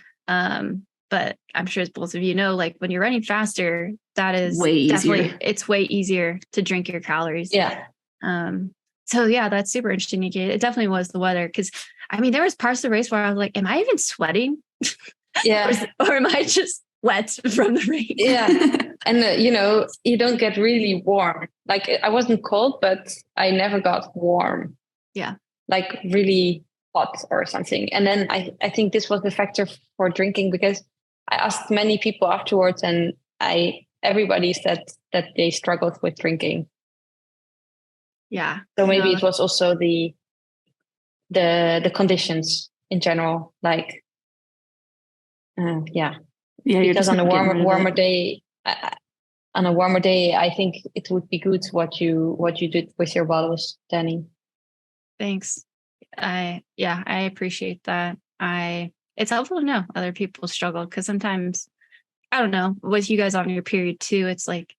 But I'm sure as both of you know, when you're running faster, that is way definitely, easier. it's way easier to drink your calories. Yeah. So yeah, that's super interesting. It definitely was the weather. Cause there was parts of the race where I was like, am I even sweating? Yeah. or am I just wet from the rain? Yeah. And you don't get really warm. Like I wasn't cold, but I never got warm. Yeah. Like really hot or something. And then I think this was the factor for drinking, because I asked many people afterwards, and everybody said that they struggled with drinking. Yeah. So maybe it was also the conditions in general, like yeah, because on a warmer day, I think it would be good what you did with your bottles, Dani. Thanks. I appreciate that. It's helpful to know other people struggle, because sometimes, I don't know, with you guys on your period too, it's like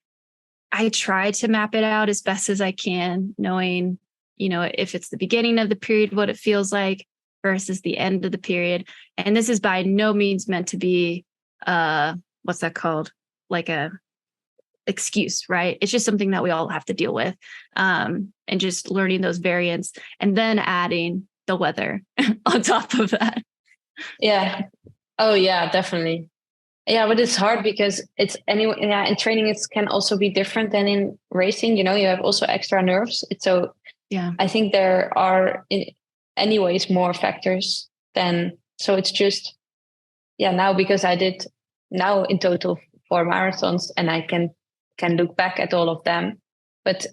I try to map it out as best as I can, knowing, if it's the beginning of the period, what it feels like versus the end of the period. And this is by no means meant to be what's that called? Like a excuse, right? It's just something that we all have to deal with. And just learning those variants and then adding the weather on top of that. Yeah. Oh yeah, definitely. Yeah, but it's hard because it's anyway. Yeah, in training it can also be different than in racing. You have also extra nerves. So yeah, I think there are anyways more factors than. So it's just now, because I did now in total 4 marathons, and I can look back at all of them, but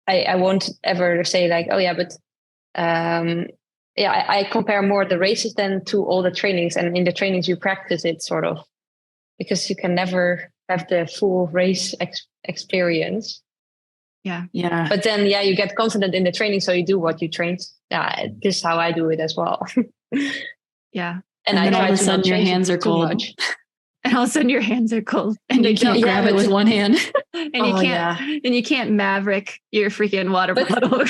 I won't ever say like, oh yeah, but I compare more the races than to all the trainings. And in the trainings, you practice it sort of, because you can never have the full race experience. Yeah. Yeah. But then, you get confident in the training. So you do what you trained. Yeah. This is how I do it as well. Yeah. And I then all try of a to sudden not your change hands it are too cold. much. And all of a sudden your hands are cold, and you can't grab it with one hand. And you can't maverick your freaking water bottle.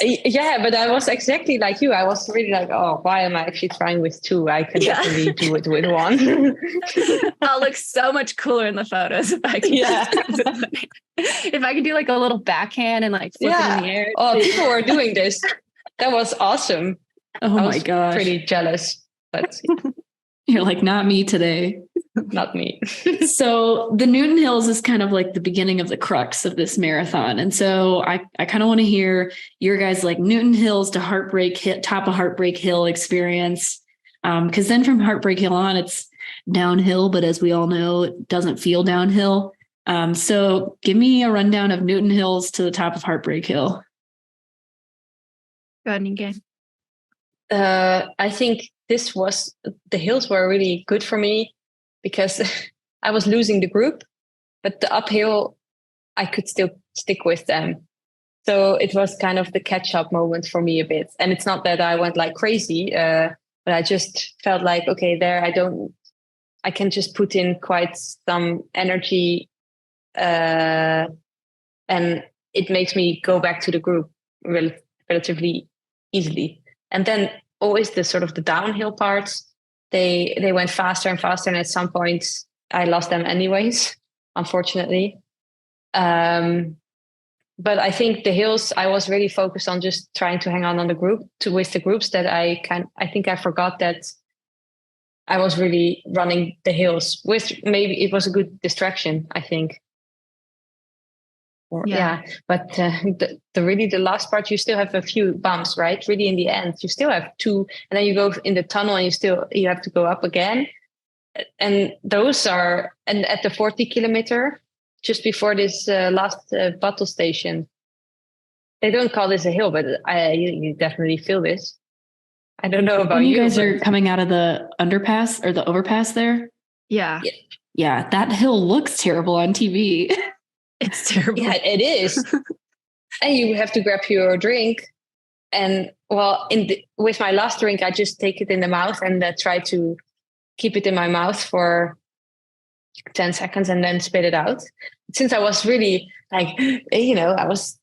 Yeah, but I was exactly like you. I was really like, oh, why am I actually trying with 2? I can definitely do it with 1. I'll look so much cooler in the photos if I can. Yeah. If I could do like a little backhand and like flip it in the air. Oh, people were doing this. That was awesome. Oh I my gosh. Pretty jealous, but you're like, not me today. Not me. So the Newton Hills is kind of like the beginning of the crux of this marathon. And so I kind of want to hear your guys' like Newton Hills to top of Heartbreak Hill experience. Because then from Heartbreak Hill on, it's downhill, but as we all know, it doesn't feel downhill. So give me a rundown of Newton Hills to the top of Heartbreak Hill. Go ahead, Nienke. I think the hills were really good for me, because I was losing the group, but the uphill, I could still stick with them. So it was kind of the catch-up moment for me a bit. And it's not that I went like crazy, but I just felt like, okay, there I can just put in quite some energy, and it makes me go back to the group relatively easily. And then always the sort of the downhill parts, they went faster and faster, and at some point I lost them anyways, unfortunately. But I think the hills, I was really focused on just trying to hang on the group with the groups, that I think I forgot that I was really running the hills, which maybe it was a good distraction, I think. But the last part, you still have a few bumps, right? Really, in the end, you still have 2, and then you go in the tunnel, and you have to go up again. And those are, and at the 40 kilometer, just before this last bottle station, they don't call this a hill, but you definitely feel this. I don't know about when you guys are coming out of the underpass or the overpass there. Yeah. Yeah, that hill looks terrible on TV. It's terrible. Yeah, it is. And you have to grab your drink. And well, with my last drink, I just take it in the mouth and try to keep it in my mouth for 10 seconds and then spit it out. Since I was really like, I was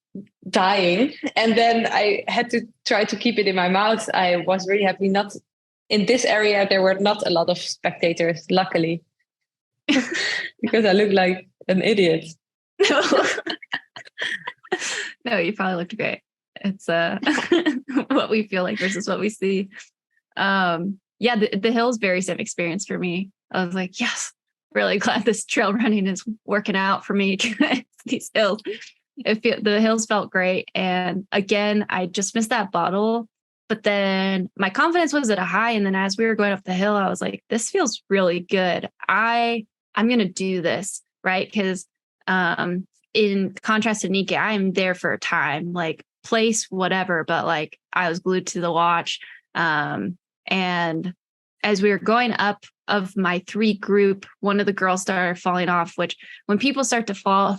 dying, and then I had to try to keep it in my mouth. I was really happy. Not in this area, there were not a lot of spectators, luckily, because I look like an idiot. No, you probably looked great. It's what we feel like versus what we see. The hill's very same experience for me. I was like, yes, really glad this trail running is working out for me. These hills, the hills felt great. And again, I just missed that bottle. But then my confidence was at a high. And then as we were going up the hill, I was like, this feels really good. I'm going to do this. Right. Because in contrast to Nienke, I'm there for a time, like place, whatever. But like I was glued to the watch. And as we were going up of my 3 group, one of the girls started falling off, which when people start to fall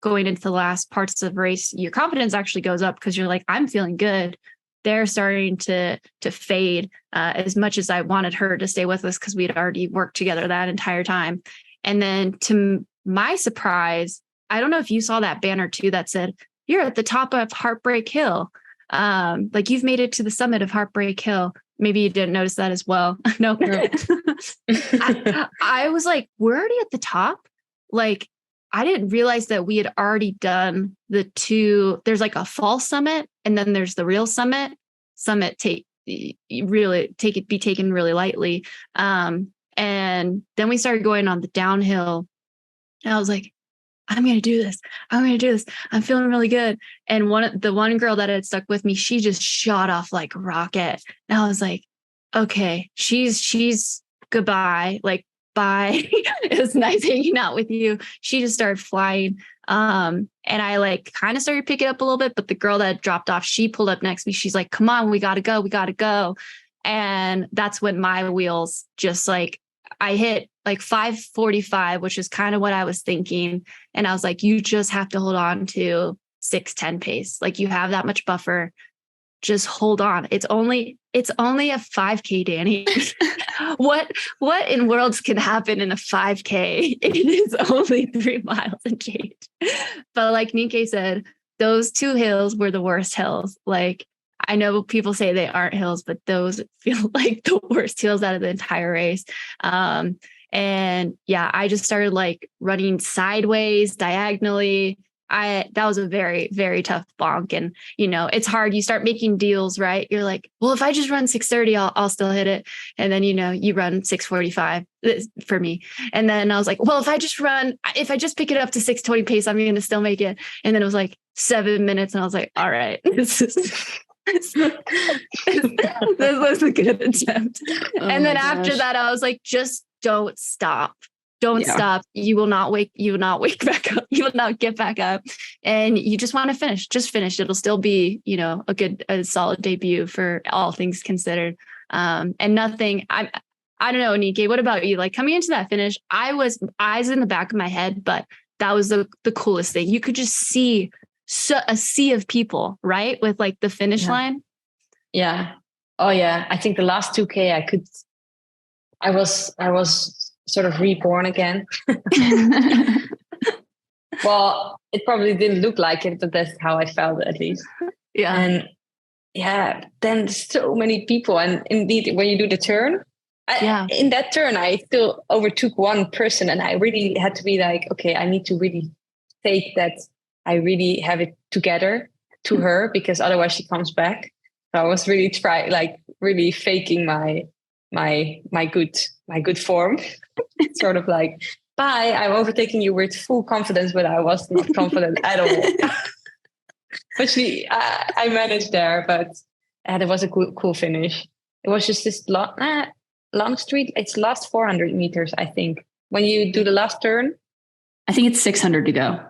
going into the last parts of the race, your confidence actually goes up because you're like, I'm feeling good. They're starting to fade as much as I wanted her to stay with us because we had already worked together that entire time. And then to my surprise, I don't know if you saw that banner too that said, you're at the top of Heartbreak Hill. Like you've made it to the summit of Heartbreak Hill. Maybe you didn't notice that as well. No. I was like, we're already at the top. Like, I didn't realize that we had already done the 2. There's like a fall summit, and then there's the real summit. Be taken really lightly. And then we started going on the downhill, and I was like, I'm going to do this. I'm feeling really good. And the one girl that had stuck with me, she just shot off like a rocket. And I was like, okay, she's goodbye. Like, bye. It was nice hanging out with you. She just started flying. And I like kind of started picking up a little bit, but the girl that dropped off, she pulled up next to me. She's like, come on, we got to go. And that's when my wheels just like, I hit like 5:45, which is kind of what I was thinking. And I was like, you just have to hold on to 6:10 pace. Like you have that much buffer. Just hold on. It's only a 5K, Dani. What in worlds can happen in a 5K? It is only 3 miles and change. But like Nienke said, those 2 hills were the worst hills. Like I know people say they aren't hills, but those feel like the worst hills out of the entire race. And yeah, I just started like running sideways, diagonally. That was a very, very tough bonk. And, you know, it's hard. You start making deals, right? You're like, well, if I just run 6:30, I'll still hit it. And then, you know, you run 6:45 for me. And then I was like, well, if I just pick it up to 6:20 pace, I'm going to still make it. And then it was like 7 minutes. And I was like, all right, this was a good attempt. And then after that, I was like, just don't stop. Don't stop. You will not wake back up. You will not get back up. And you just want to finish. Just finish. It'll still be, you know, a solid debut for all things considered. And nothing, I don't know, Nienke, what about you? Like coming into that finish, I was eyes in the back of my head, but that was the coolest thing. You could just see a sea of people, right? With like the finish line. Yeah. Oh yeah. I think the last 2K I was sort of reborn again. Well, it probably didn't look like it, but that's how I felt at least. Yeah. And yeah, then so many people. And indeed, when you do the turn, in that turn, I still overtook one person, and I really had to be like, okay, I need to really fake that I really have it together to her, because otherwise she comes back. So I was really really faking my good form. Sort of like, bye, I'm overtaking you with full confidence, but I was not confident at all. But I managed there, but it was a cool finish. It was just this long street. It's last 400 meters, I think. When you do the last turn, I think it's 600 to go.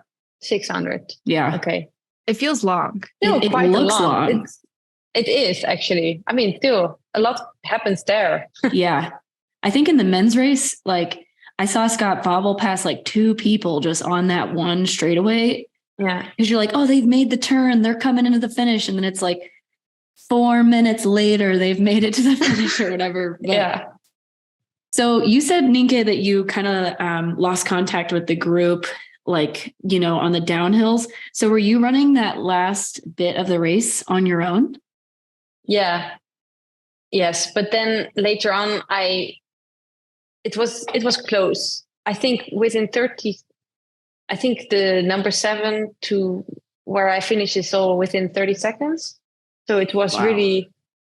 600. Yeah. Okay. It feels long. It looks long. It is actually. I mean, still a lot happens there. Yeah. I think in the men's race, like I saw Scott Bobble pass like 2 people just on that one straightaway. Yeah. Because you're like, oh, they've made the turn. They're coming into the finish. And then it's like 4 minutes later, they've made it to the finish or whatever. But, yeah. So you said, Nienke, that you kind of lost contact with the group, like, you know, on the downhills. So were you running that last bit of the race on your own? Yeah. Yes. But then later on, it was close. I think within 30, I think the number 7 to where I finished is all within 30 seconds. So it was really,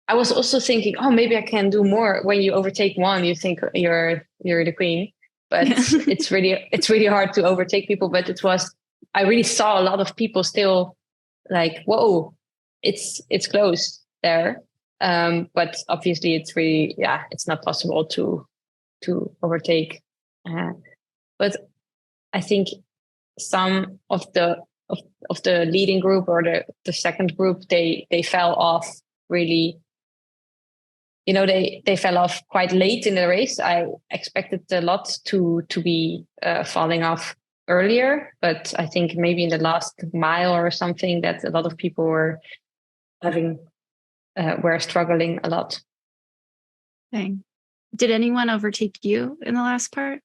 I was also thinking, oh, maybe I can do more. When you overtake one, you think you're the queen. but it's really hard to overtake people. But I really saw a lot of people still like, whoa, it's close there. But obviously it's really, it's not possible to overtake. But I think some of the leading group or the second group, they fell off really. They fell off quite late in the race. I expected a lot to be falling off earlier, but I think maybe in the last mile or something that a lot of people were struggling a lot. Dang. Did anyone overtake you in the last part?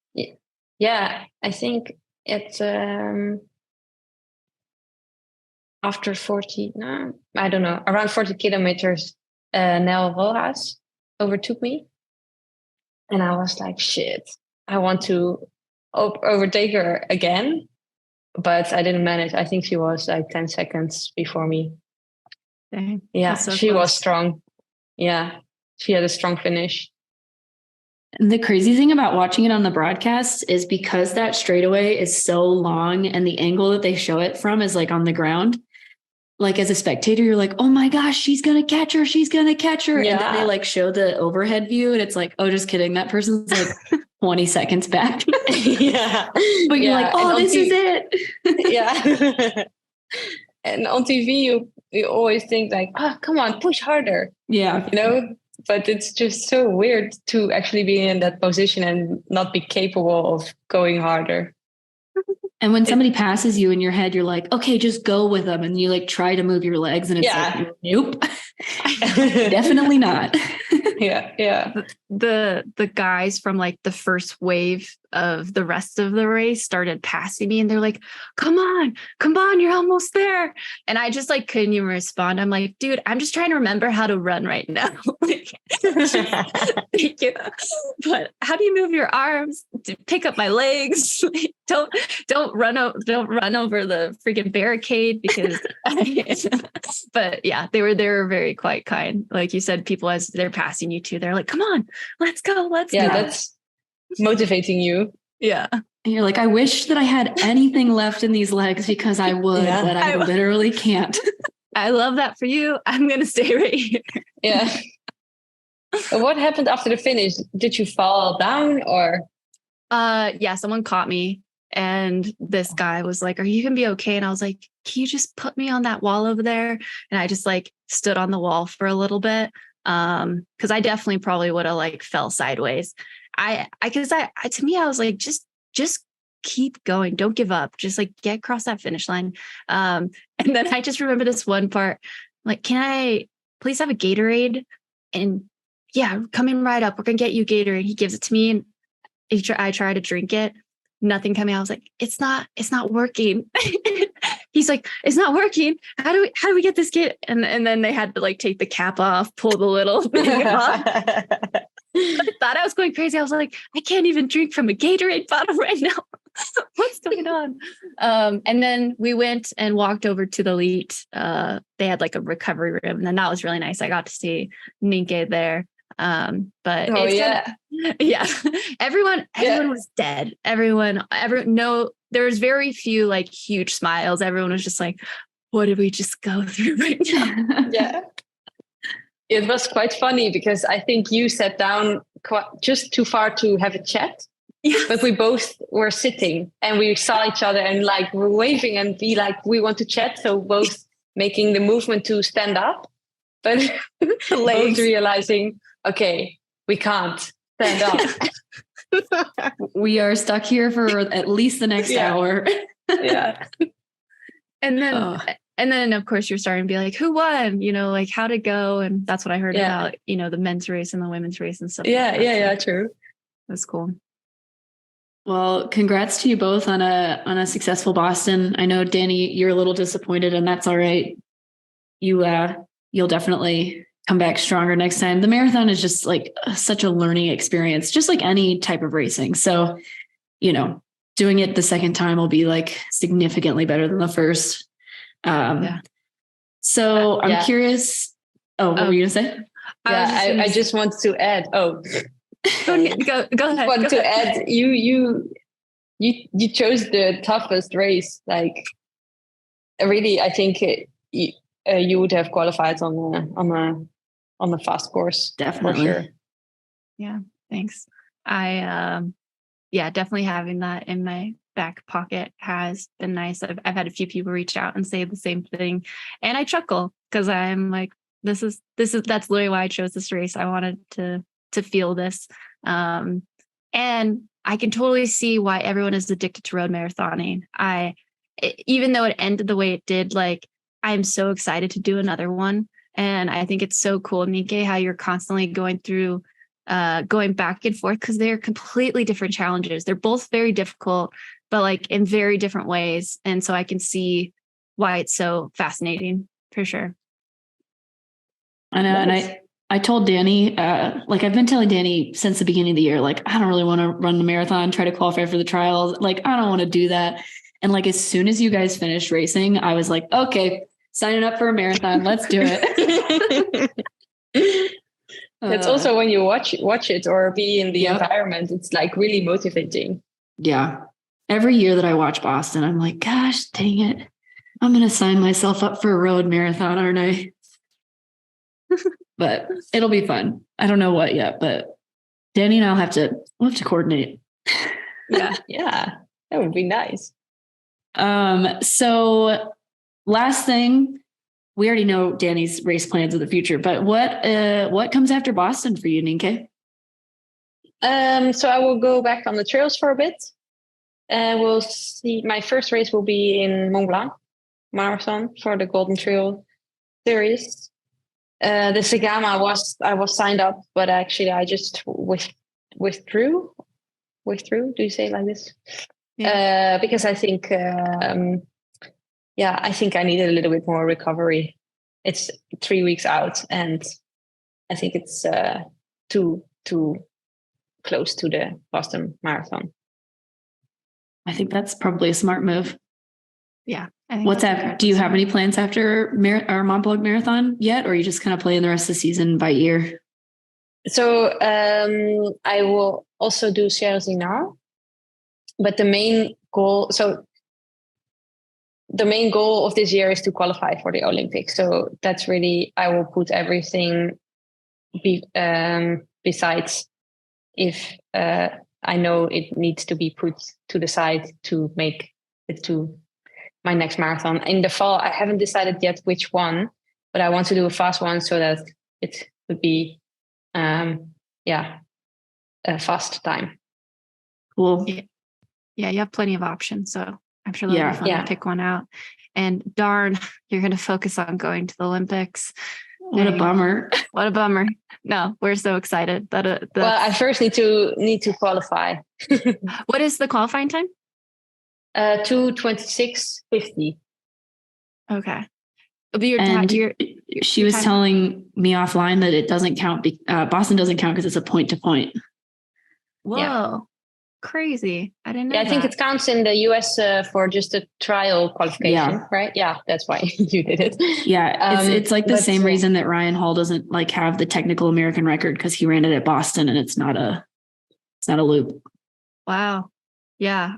Yeah, I think it's after 40, no, I don't know, around 40 kilometers, Nel Rojas overtook me. And I was like, shit, I want to overtake her again. But I didn't manage. I think she was like 10 seconds before me. Dang, yeah, so she close. Was strong. Yeah, she had a strong finish. And the crazy thing about watching it on the broadcast is because that straightaway is so long and the angle that they show it from is like on the ground. Like as a spectator, you're like, oh my gosh, she's going to catch her. She's going to catch her. Yeah. And then they like show the overhead view and it's like, oh, just kidding. That person's like 20 seconds back. Yeah. But you're like, oh, this is it. Yeah. And on TV, you always think like, come on, push harder. Yeah. But it's just so weird to actually be in that position and not be capable of going harder. And when somebody passes you in your head, you're like, okay, just go with them. And you like try to move your legs and it's like, nope, definitely not. Yeah. The guys from like the first wave of the rest of the race started passing me and they're like, come on, you're almost there. And I just like couldn't even respond. I'm like, dude, I'm just trying to remember how to run right now. Thank you. But how do you move your arms to pick up my legs? Don't run over the freaking barricade because but yeah, they were very quite kind. Like you said, people as they're passing you too, they're like, come on, let's go. Yeah, that's motivating you. Yeah. And you're like, I wish that I had anything left in these legs because I would, but I literally can't. I love that for you. I'm going to stay right here. Yeah. What happened after the finish? Did you fall down or? Yeah, someone caught me and this guy was like, are you going to be okay? And I was like, can you just put me on that wall over there? And I just like stood on the wall for a little bit. Cause I definitely probably would have like fell sideways. To me, I was like, just keep going. Don't give up. Just like get across that finish line. And then I just remember this one part, like, can I please have a Gatorade? And yeah, coming right up. We're going to get you Gatorade. He gives it to me and I try to drink it. Nothing coming out. I was like, it's not working. He's like, it's not working. How do we get this kid? And then they had to like take the cap off, pull the little thing off. I thought I was going crazy. I was like, I can't even drink from a Gatorade bottle right now. What's going on? And then we went and walked over to the elite. They had like a recovery room, and then that was really nice. I got to see Nienke there. But everyone was dead. There was very few like huge smiles. Everyone was just like, what did we just go through right now? Yeah. It was quite funny because I think you sat down just too far to have a chat. Yes. But we both were sitting and we saw each other and like we're waving and be like, we want to chat. So both making the movement to stand up, but both realizing, okay, we can't stand up. We are stuck here for at least the next hour. Yeah. And then of course you're starting to be like, who won? Like how'd it go? And that's what I heard about, the men's race and the women's race and stuff. Yeah, true. That's cool. Well, congrats to you both on a successful Boston. I know, Dani, you're a little disappointed, and that's all right. You'll definitely come back stronger next time. The marathon is just like such a learning experience, just like any type of racing. So, doing it the second time will be like significantly better than the first. So I'm curious. Oh, what were you gonna say? I just want to add. Go ahead. Want to add, you chose the toughest race. Like, really, I think you would have qualified on a fast course. Definitely. For sure. Yeah, thanks. Definitely having that in my back pocket has been nice. I've had a few people reach out and say the same thing, and I chuckle because I'm like, that's literally why I chose this race. I wanted to feel this, and I can totally see why everyone is addicted to road marathoning. Even though it ended the way it did, like, I'm so excited to do another one, and I think it's so cool, EmKay, how you're constantly going back and forth, because they're completely different challenges. They're both very difficult, but like in very different ways. And so I can see why it's so fascinating, for sure. I know. Nice. And I told Dani, I've been telling Dani since the beginning of the year, like, I don't really want to run the marathon, try to qualify for the trials. Like, I don't want to do that. And like, as soon as you guys finished racing, I was like, okay, signing up for a marathon. Let's do it. It's also when you watch it or be in the environment, it's like really motivating. Yeah. Every year that I watch Boston, I'm like, gosh, dang it. I'm going to sign myself up for a road marathon, aren't I? But it'll be fun. I don't know what yet, but Dani and we'll have to coordinate. Yeah. That would be nice. So last thing, we already know Dani's race plans of the future, but what comes after Boston for you, Nienke? So I will go back on the trails for a bit. We'll see. My first race will be in Mont Blanc Marathon for the Golden Trail Series. The Segama I was signed up, but actually I just withdrew. Do you say it like this? Yeah. Because I think I think I needed a little bit more recovery. It's 3 weeks out, and I think it's too close to the Boston Marathon. I think that's probably a smart move. Yeah. What's that? Do you have any plans after Mont Blanc Marathon yet, or are you just kind of playing the rest of the season by ear? So I will also do Sierre-Zinal, but the main goal of this year is to qualify for the Olympics. So that's really, I will put everything besides if I know it needs to be put to the side to make it to my next marathon. In the fall, I haven't decided yet which one, but I want to do a fast one so that it would be, a fast time. Cool. Yeah, you have plenty of options. So I'm sure that'll be fun to pick one out. And darn, you're going to focus on going to the Olympics. What a bummer. What a bummer. No, we're so excited. Well, I first need to qualify. What is the qualifying time? 2:26:50. Okay. She was telling me offline that it doesn't count. Boston doesn't count because it's a point to point. Whoa. Yeah. Crazy. I didn't know. I think it counts in the US for just a trial qualification, right? Yeah, that's why you did it. Yeah, it's like the same reason that Ryan Hall doesn't like have the technical American record, because he ran it at Boston and it's not a loop. Wow. Yeah,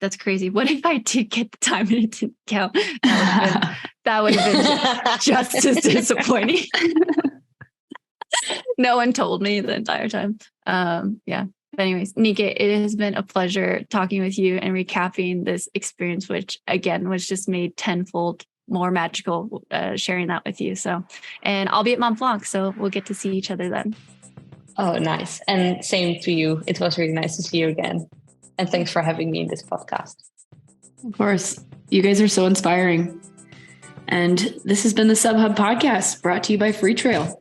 that's crazy. What if I did get the time and it didn't count? That would have been just as disappointing. No one told me the entire time. But anyways, Nienke, it has been a pleasure talking with you and recapping this experience, which again was just made tenfold more magical sharing that with you. So, and I'll be at Mont Blanc, so we'll get to see each other then. Oh, nice. And same to you. It was really nice to see you again. And thanks for having me in this podcast. Of course. You guys are so inspiring. And this has been the SubHub Podcast, brought to you by Freetrail.